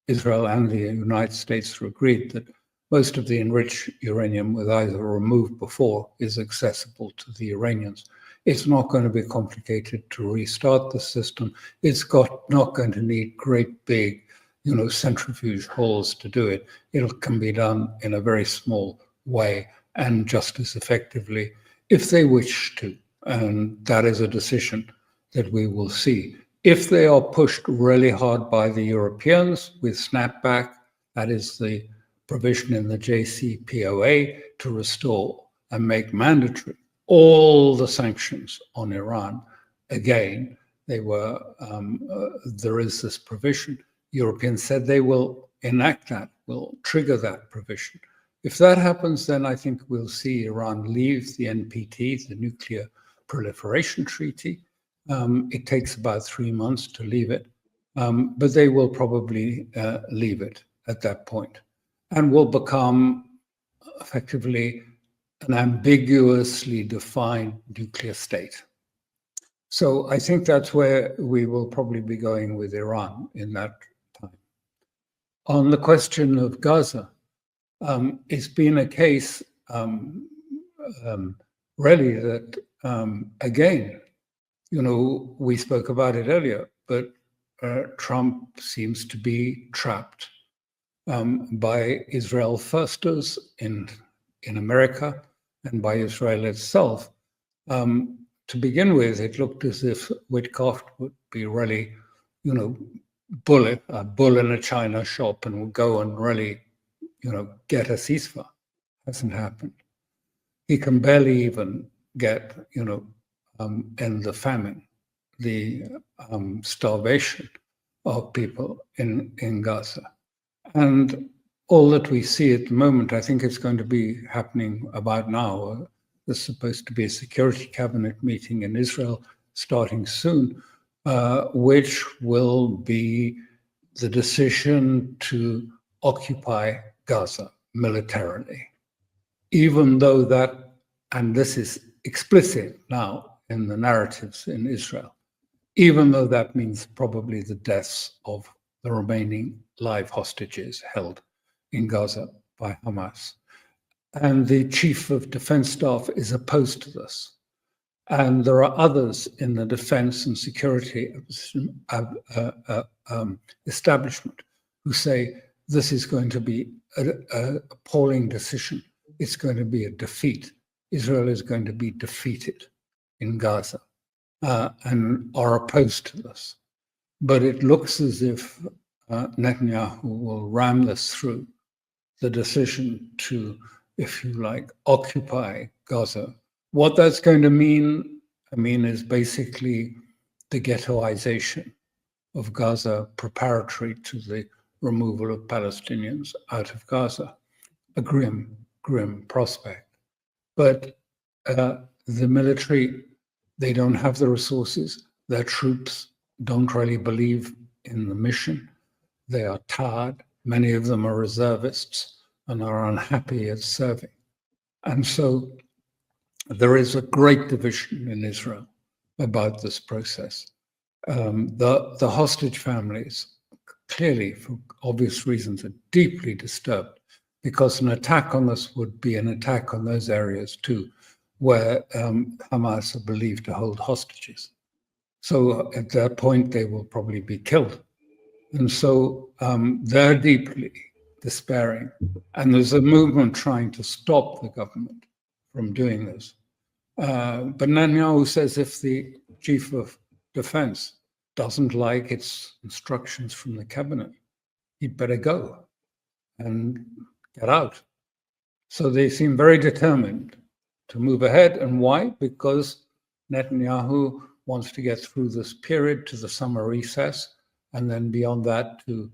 Israel and the United States have agreed, that most of the enriched uranium was either removed before is accessible to the Iranians. It's not going to be complicated to restart the system. It's not going to need great big, you know, centrifuge halls to do it. It can be done in a very small way and just as effectively if they wish to. And that is a decision that we will see. If they are pushed really hard by the Europeans with snapback That is the provision in the JCPOA to restore and make mandatory all the sanctions on Iran. Again, there is this provision. Europeans said they will enact that, will trigger that provision. If that happens, then I think we'll see Iran leave the NPT, the Nuclear Proliferation Treaty. It takes about 3 months to leave it, but they will probably leave it at that point and will become effectively an ambiguously defined nuclear state. So I think that's where we will probably be going with Iran in that time. On the question of Gaza, it's been a case really that, again, we spoke about it earlier, but Trump seems to be trapped by Israel firsters in America and by Israel itself. To begin with, it looked as if Witkoff would be really, a bull in a china shop and would go and really, get a ceasefire. Hasn't happened. He can barely even get, end the famine, the starvation of people in Gaza. And all that we see at the moment, I think it's going to be happening about now. There's supposed to be a security cabinet meeting in Israel starting soon, which will be the decision to occupy Gaza militarily. Even though that, and this is explicit now in the narratives in Israel, even though that means probably the deaths of the remaining live hostages held in Gaza by Hamas. And the chief of defense staff is opposed to this. And there are others in the defense and security establishment who say this is going to be an appalling decision. It's going to be a defeat. Israel is going to be defeated in Gaza and are opposed to this. But it looks as if Netanyahu will ram this through, the decision to, if you like, occupy Gaza. What that's going to mean, is basically the ghettoization of Gaza preparatory to the removal of Palestinians out of Gaza. A grim, grim prospect. But the military, they don't have the resources. Their troops don't really believe in the mission. They are tired. Many of them are reservists and are unhappy at serving. And so there is a great division in Israel about this process. The hostage families, clearly, for obvious reasons, are deeply disturbed because an attack on us would be an attack on those areas too, where Hamas are believed to hold hostages. So at that point, they will probably be killed. And so they're deeply despairing. And there's a movement trying to stop the government from doing this. But Netanyahu says if the chief of defense doesn't like its instructions from the cabinet, he'd better go and get out. So they seem very determined to move ahead. And why? Because Netanyahu wants to get through this period to the summer recess, and then beyond that to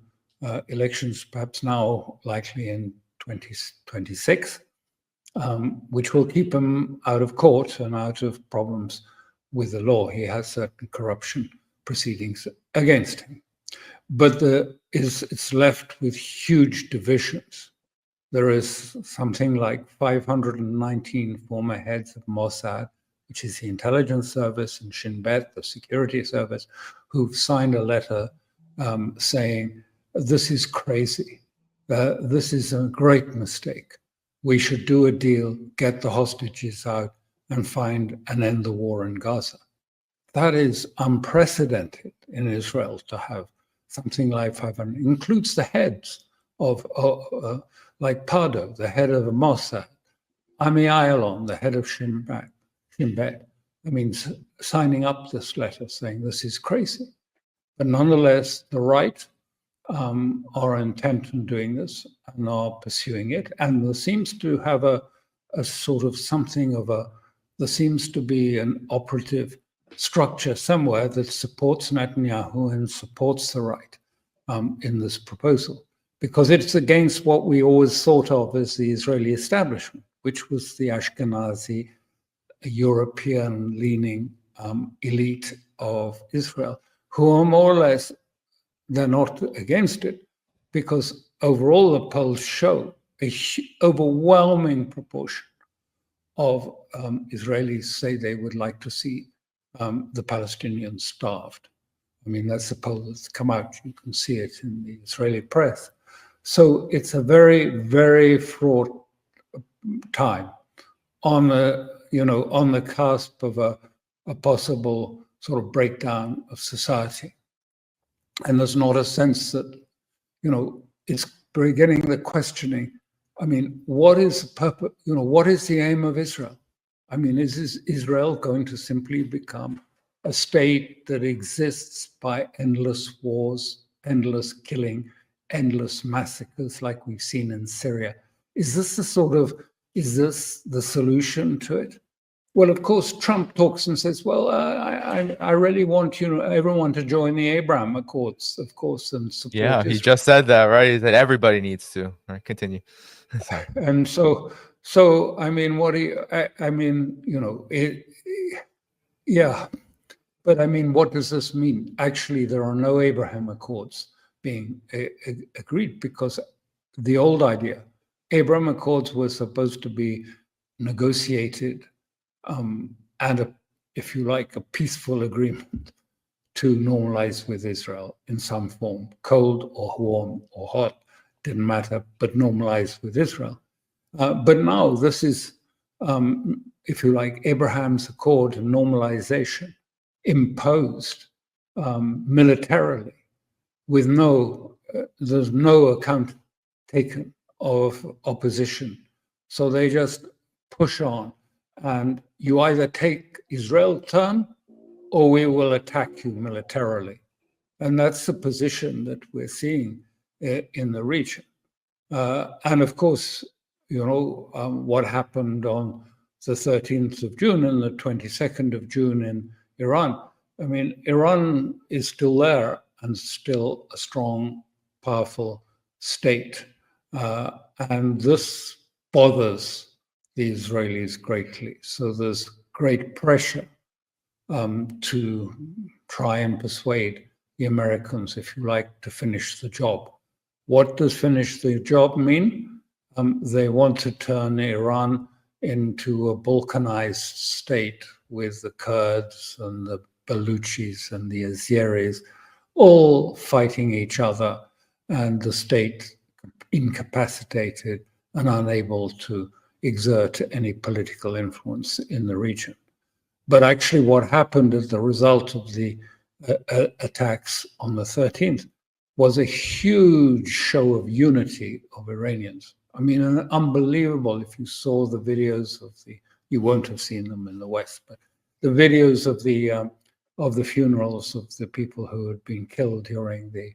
elections, perhaps now likely in 2026, which will keep him out of court and out of problems with the law. He has certain corruption proceedings against him. But it's left with huge divisions. There is something like 519 former heads of Mossad, which is the intelligence service, and Shin Bet, the security service, who've signed a letter saying, this is crazy. This is a great mistake. We should do a deal, get the hostages out, and find and end the war in Gaza. That is unprecedented in Israel to have something like 500, includes the heads of, like Pardo, the head of the Mossad, Ami Ayalon, the head of Shin Bet. I mean, signing up this letter saying this is crazy. But nonetheless, the right are intent on doing this and are pursuing it. And there seems to have a sort of something of there seems to be an operative structure somewhere that supports Netanyahu and supports the right in this proposal, because it's against what we always thought of as the Israeli establishment, which was the Ashkenazi, European-leaning elite of Israel, who are more or less, they're not against it, because overall the polls show an overwhelming proportion of Israelis say they would like to see the Palestinians starved. I mean, that's the poll that's come out. You can see it in the Israeli press. So it's a very, very fraught time on the cusp of a possible sort of breakdown of society. And there's not a sense that, it's beginning the questioning. I mean, what is the purpose? What is the aim of Israel? I mean, is Israel going to simply become a state that exists by endless wars, endless killing, endless massacres like we've seen in Syria? Is this the solution to it? Well, of course, Trump talks and says, well, I really want, everyone to join the Abraham Accords, of course, and support Yeah, Israel. he just said that, right? He said everybody needs to. All right, continue. Sorry. And so I mean, yeah. But I mean, what does this mean? Actually, there are no Abraham Accords being agreed, because the old idea, Abraham Accords were supposed to be negotiated and, if you like, a peaceful agreement to normalize with Israel in some form, cold or warm or hot, didn't matter, but normalize with Israel. But now this is, if you like, Abraham's Accord of normalization imposed militarily with there's no account taken of opposition. So they just push on, and you either take Israel's turn or we will attack you militarily. And that's the position that we're seeing in the region. And of course, what happened on the 13th of June and the 22nd of June in Iran. I mean, Iran is still there and still a strong, powerful state. And this bothers the Israelis greatly. So there's great pressure to try and persuade the Americans, if you like, to finish the job. What does finish the job mean? They want to turn Iran into a balkanized state with the Kurds and the Baluchis and the Azeris all fighting each other, and the state incapacitated and unable to exert any political influence in the region. But actually what happened as the result of the attacks on the 13th was a huge show of unity of Iranians. I mean, unbelievable. If you saw the videos you won't have seen them in the West, but the videos of the funerals of the people who had been killed during the,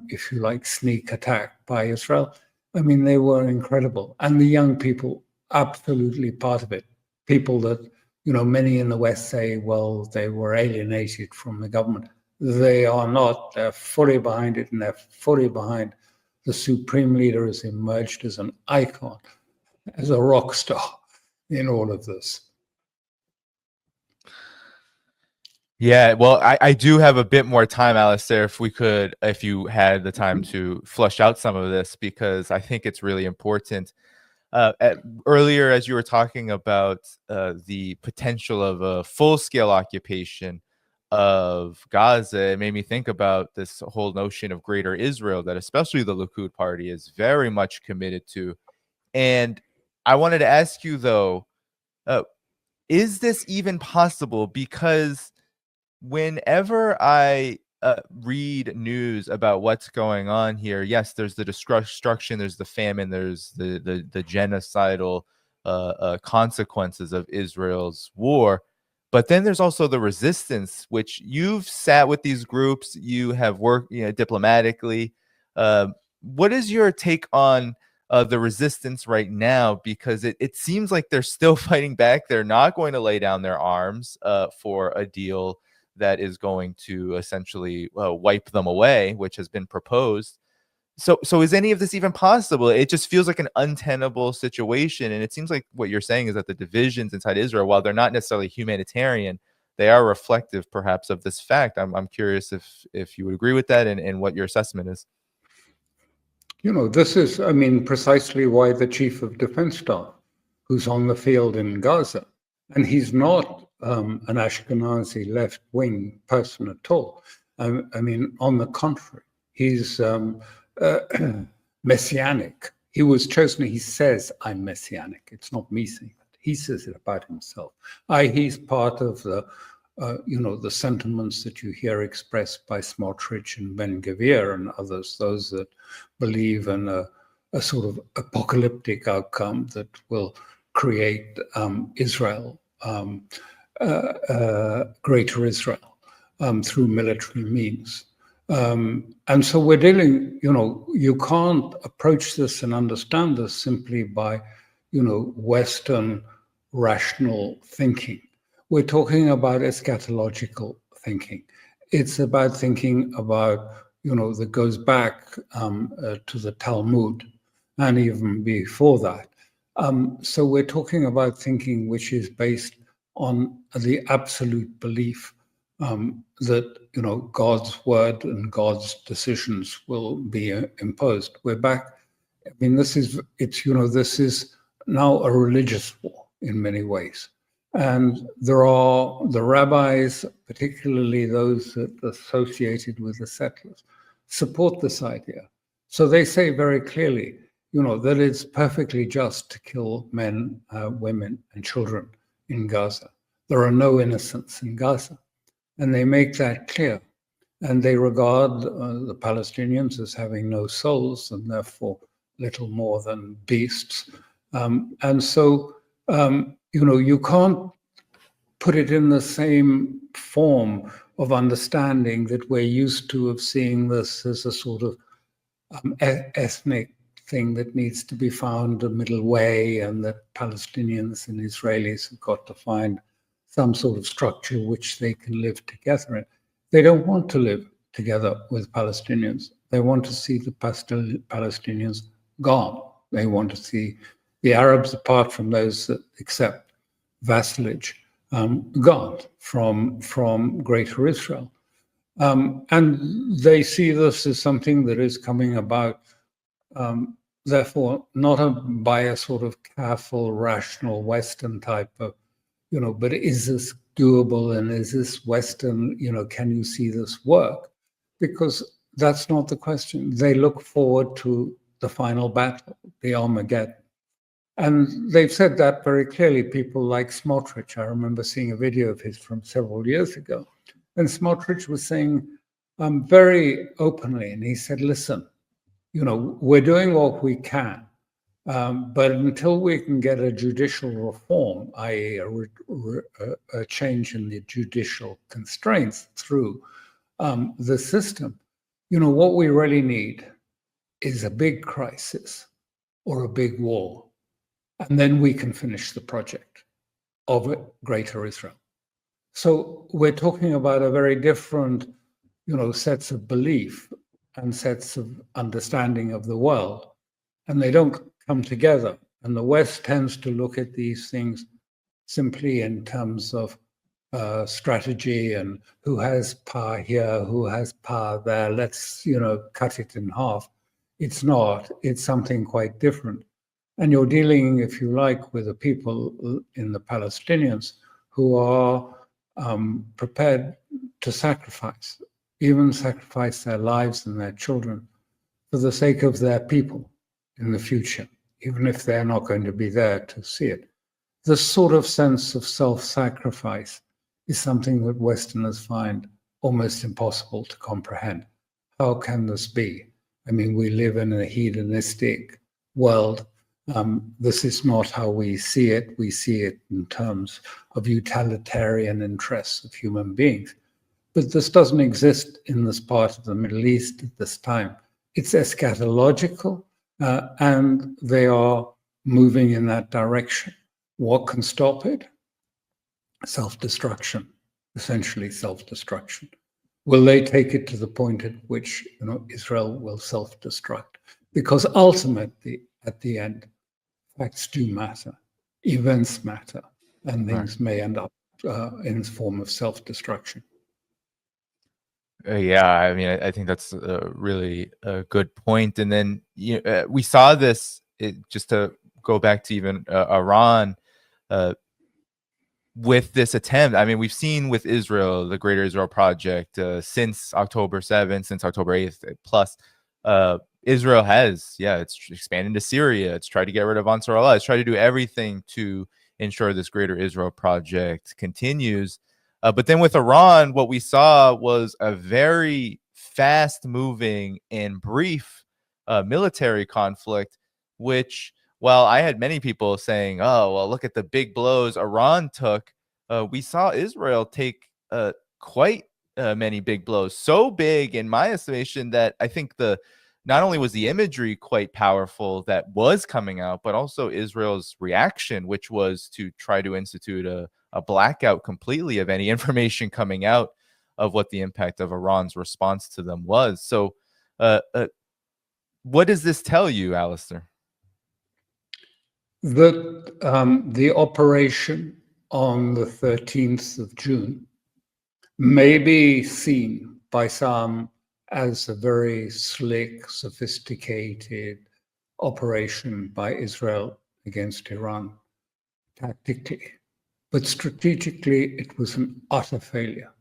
if you like, sneak attack by Israel. I mean, they were incredible. And the young people, absolutely part of it. People that, many in the West say, well, they were alienated from the government. They are not. They're fully behind it, and they're fully behind the supreme leader has emerged as an icon, as a rock star in all of this. Yeah, well, I do have a bit more time, Alastair, if you had the time to flush out some of this, because I think it's really important. Earlier, as you were talking about the potential of a full-scale occupation of Gaza, it made me think about this whole notion of Greater Israel that especially the Likud party is very much committed to. And I wanted to ask you, though, is this even possible? Because whenever I read news about what's going on here, yes, there's the destruction, there's the famine, there's the genocidal consequences of Israel's war. But then there's also the resistance, which you've sat with these groups, you have worked, diplomatically. What is your take on the resistance right now? Because it seems like they're still fighting back. They're not going to lay down their arms for a deal that is going to essentially wipe them away, which has been proposed. So is any of this even possible? It just feels like an untenable situation. And it seems like what you're saying is that the divisions inside Israel, while they're not necessarily humanitarian, they are reflective perhaps of this fact. I'm curious if you would agree with that and what your assessment is. This is, I mean, precisely why the chief of defense staff, who's on the field in Gaza, and he's not an Ashkenazi left-wing person at all. I mean, on the contrary, he's messianic. He was chosen, he says, I'm messianic. It's not me saying that. He says it about himself. He's part of the, the sentiments that you hear expressed by Smotrich and Ben-Gvir and others, those that believe in a sort of apocalyptic outcome that will create Israel, greater Israel, through military means. And so we're dealing, you can't approach this and understand this simply by, Western rational thinking. We're talking about eschatological thinking. It's about thinking about, that goes back to the Talmud and even before that. So we're talking about thinking which is based on the absolute belief that God's word and God's decisions will be imposed. We're back. I mean, this is now a religious war in many ways, and there are the rabbis, particularly those that are associated with the settlers, support this idea. So they say very clearly, that it's perfectly just to kill men, women, and children in Gaza. There are no innocents in Gaza. And they make that clear. And they regard the Palestinians as having no souls and therefore little more than beasts. And so, you can't put it in the same form of understanding that we're used to of seeing this as a sort of ethnic thing that needs to be found a middle way, and that Palestinians and Israelis have got to find some sort of structure which they can live together in. They don't want to live together with Palestinians. They want to see the Palestinians gone. They want to see the Arabs, apart from those that accept vassalage, gone from Greater Israel. And they see this as something that is coming about, therefore, not by a sort of careful, rational Western type of, but is this doable, and is this Western, can you see this work? Because that's not the question. They look forward to the final battle, the Armageddon. And they've said that very clearly, people like Smotrich. I remember seeing a video of his from several years ago. And Smotrich was saying very openly, and he said, listen, we're doing what we can. But until we can get a judicial reform, i.e. a change in the judicial constraints through the system, what we really need is a big crisis or a big war. And then we can finish the project of Greater Israel. So we're talking about a very different, sets of belief and sets of understanding of the world. And they don't come together. And the West tends to look at these things simply in terms of strategy and who has power here, who has power there. Let's, cut it in half. It's not. It's something quite different. And you're dealing, if you like, with the people in the Palestinians who are prepared to sacrifice, even sacrifice their lives and their children for the sake of their people in the future, even if they're not going to be there to see it. This sort of sense of self-sacrifice is something that Westerners find almost impossible to comprehend. How can this be? I mean, we live in a hedonistic world, This is not how we see it. We see it in terms of utilitarian interests of human beings. But this doesn't exist in this part of the Middle East at this time. It's eschatological, and they are moving in that direction. What can stop it? Self-destruction, essentially self-destruction. Will they take it to the point at which Israel will self-destruct? Because ultimately, at the end, facts do matter, events matter, and things may end up in the form of self-destruction. Yeah, I mean, I think that's a really good point. And then we saw this, just to go back to even Iran, with this attempt. I mean, we've seen with Israel, the Greater Israel Project, since October 7th, since October 8th, plus Israel has, it's expanded to Syria. It's tried to get rid of Ansar Allah. It's tried to do everything to ensure this Greater Israel Project continues. But then with Iran, what we saw was a very fast-moving and brief military conflict, which, while I had many people saying, oh, well, look at the big blows Iran took, we saw Israel take quite many big blows. So big, in my estimation, that I think not only was the imagery quite powerful that was coming out, but also Israel's reaction, which was to try to institute a blackout completely of any information coming out of what the impact of Iran's response to them was. So what does this tell you, Alastair? That the operation on the 13th of June may be seen by some as a very slick, sophisticated operation by Israel against Iran tactically. But strategically, it was an utter failure,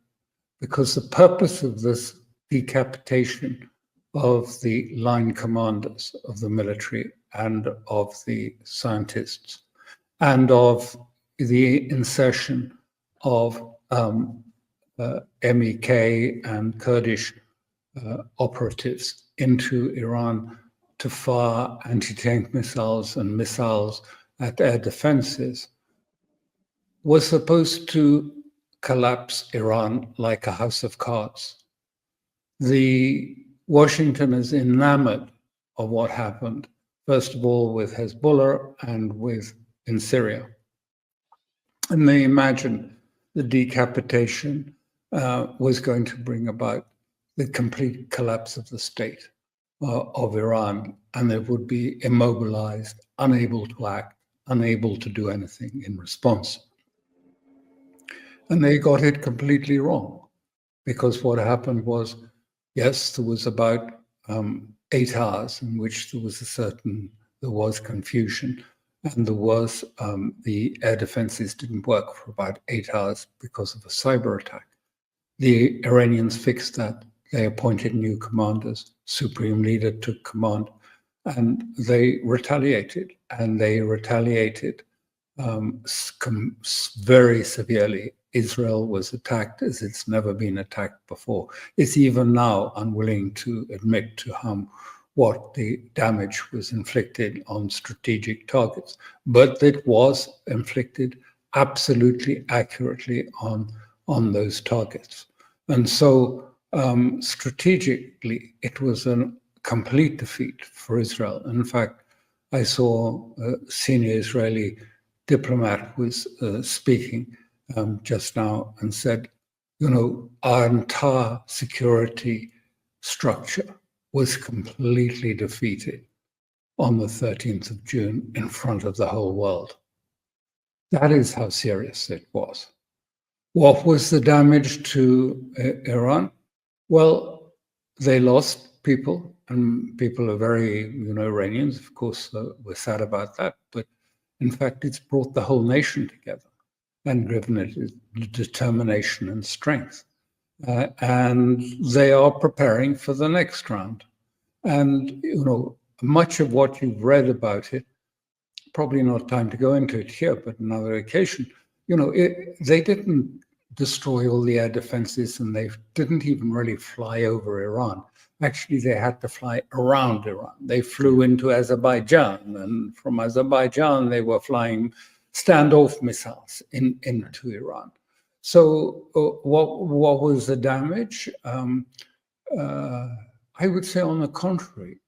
because the purpose of this decapitation of the line commanders of the military and of the scientists and of the insertion of MEK and Kurdish operatives into Iran to fire anti-tank missiles and missiles at air defenses was supposed to collapse Iran like a house of cards. Washington is enamored of what happened, first of all with Hezbollah and in Syria. And they imagined the decapitation was going to bring about the complete collapse of the state of Iran, and it would be immobilized, unable to act, unable to do anything in response. And they got it completely wrong, because what happened was, yes, there was about 8 hours in which there was confusion, and there was the air defenses didn't work for about 8 hours because of a cyber attack. The Iranians fixed that. They appointed new commanders. Supreme leader took command, and they retaliated. And they retaliated very severely. Israel was attacked as it's never been attacked before. It's even now unwilling to admit to what the damage was inflicted on strategic targets, but it was inflicted absolutely accurately on those targets. And so strategically, it was a complete defeat for Israel. In fact, I saw a senior Israeli diplomat was speaking just now and said, our entire security structure was completely defeated on the 13th of June in front of the whole world. That is how serious it was. What was the damage to Iran? Well, they lost people, and people are very, Iranians, of course, were sad about that. But in fact, it's brought the whole nation together and given it determination and strength. And they are preparing for the next round. And, much of what you've read about it, probably not time to go into it here, but another occasion, they didn't destroy all the air defenses, and they didn't even really fly over Iran. Actually, they had to fly around Iran. They flew into Azerbaijan, and from Azerbaijan, they were flying standoff missiles into Iran. So what was the damage? I would say, on the contrary,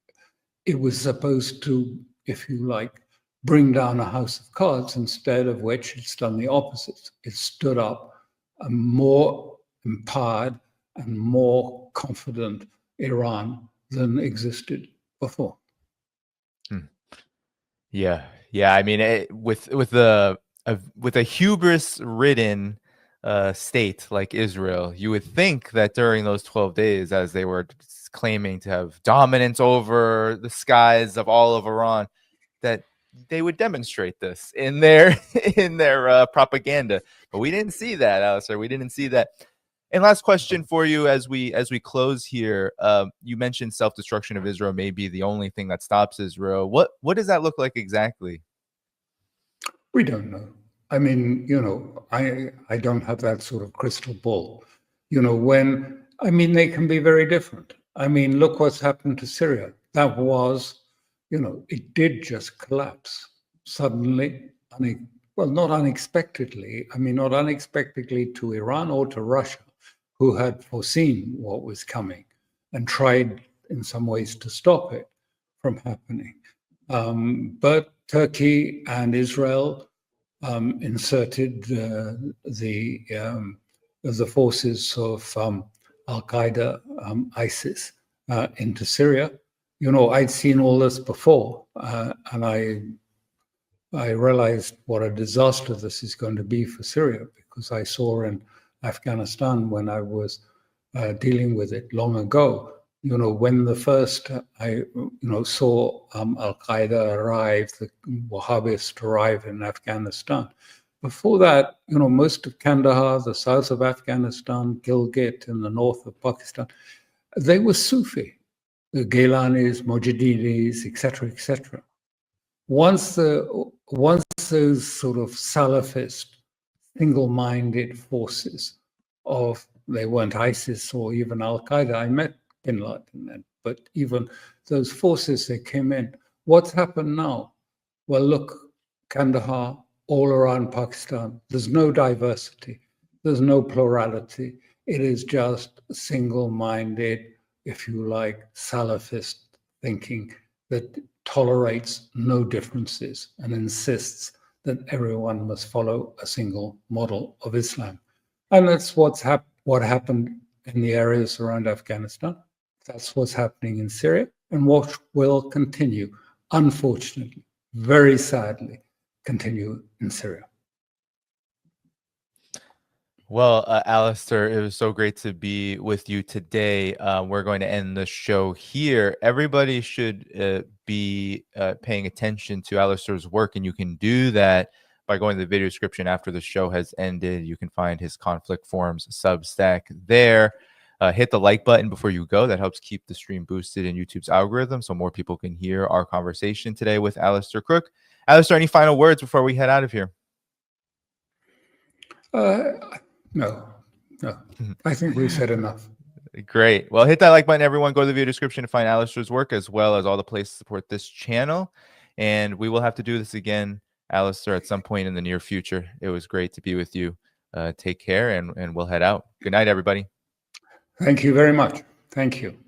it was supposed to, if you like, bring down a house of cards, instead of which it's done the opposite. It stood up a more empowered and more confident Iran than existed before. Yeah. I mean, with a hubris-ridden state like Israel, you would think that during those 12 days, as they were claiming to have dominance over the skies of all of Iran, that they would demonstrate this in their propaganda. But we didn't see that, Alastair. We didn't see that. And last question for you as we close here. You mentioned self-destruction of Israel may be the only thing that stops Israel. What does that look like exactly? We don't know. I mean, I don't have that sort of crystal ball. They can be very different. I mean, look what's happened to Syria. That was, it did just collapse suddenly. Not unexpectedly. I mean, not unexpectedly to Iran or to Russia, who had foreseen what was coming and tried in some ways to stop it from happening. But Turkey and Israel inserted the forces of Al-Qaeda, ISIS, into Syria. I'd seen all this before, and I realized what a disaster this is going to be for Syria, because I saw in Afghanistan, when I was dealing with it long ago, when the first I saw Al-Qaeda arrive, the Wahhabists arrive in Afghanistan. Before that, most of Kandahar, the south of Afghanistan, Gilgit in the north of Pakistan, they were Sufi, the Gilanis, Mujahideens, etc., etc. Once those sort of Salafist, single-minded forces they weren't ISIS or even Al-Qaeda. I met bin Laden then, but even those forces that came in. What's happened now? Well, look, Kandahar, all around Pakistan, there's no diversity, there's no plurality. It is just single-minded, if you like, Salafist thinking that tolerates no differences and insists that everyone must follow a single model of Islam. And that's what happened in the areas around Afghanistan. That's what's happening in Syria, and what will continue, unfortunately, very sadly, continue in Syria. Well, Alastair, it was so great to be with you today. We're going to end the show here. Everybody should be paying attention to Alastair's work, and you can do that by going to the video description after the show has ended. You can find his Conflict Forums Substack there. Hit the like button before you go. That helps keep the stream boosted in YouTube's algorithm so more people can hear our conversation today with Alastair Crooke. Alastair, any final words before we head out of here? No. I think we've said enough. Great. Well, hit that like button, everyone. Go to the video description to find Alastair's work, as well as all the places to support this channel. And we will have to do this again, Alastair, at some point in the near future. It was great to be with you. Take care, and we'll head out. Good night, everybody. Thank you very much. Thank you.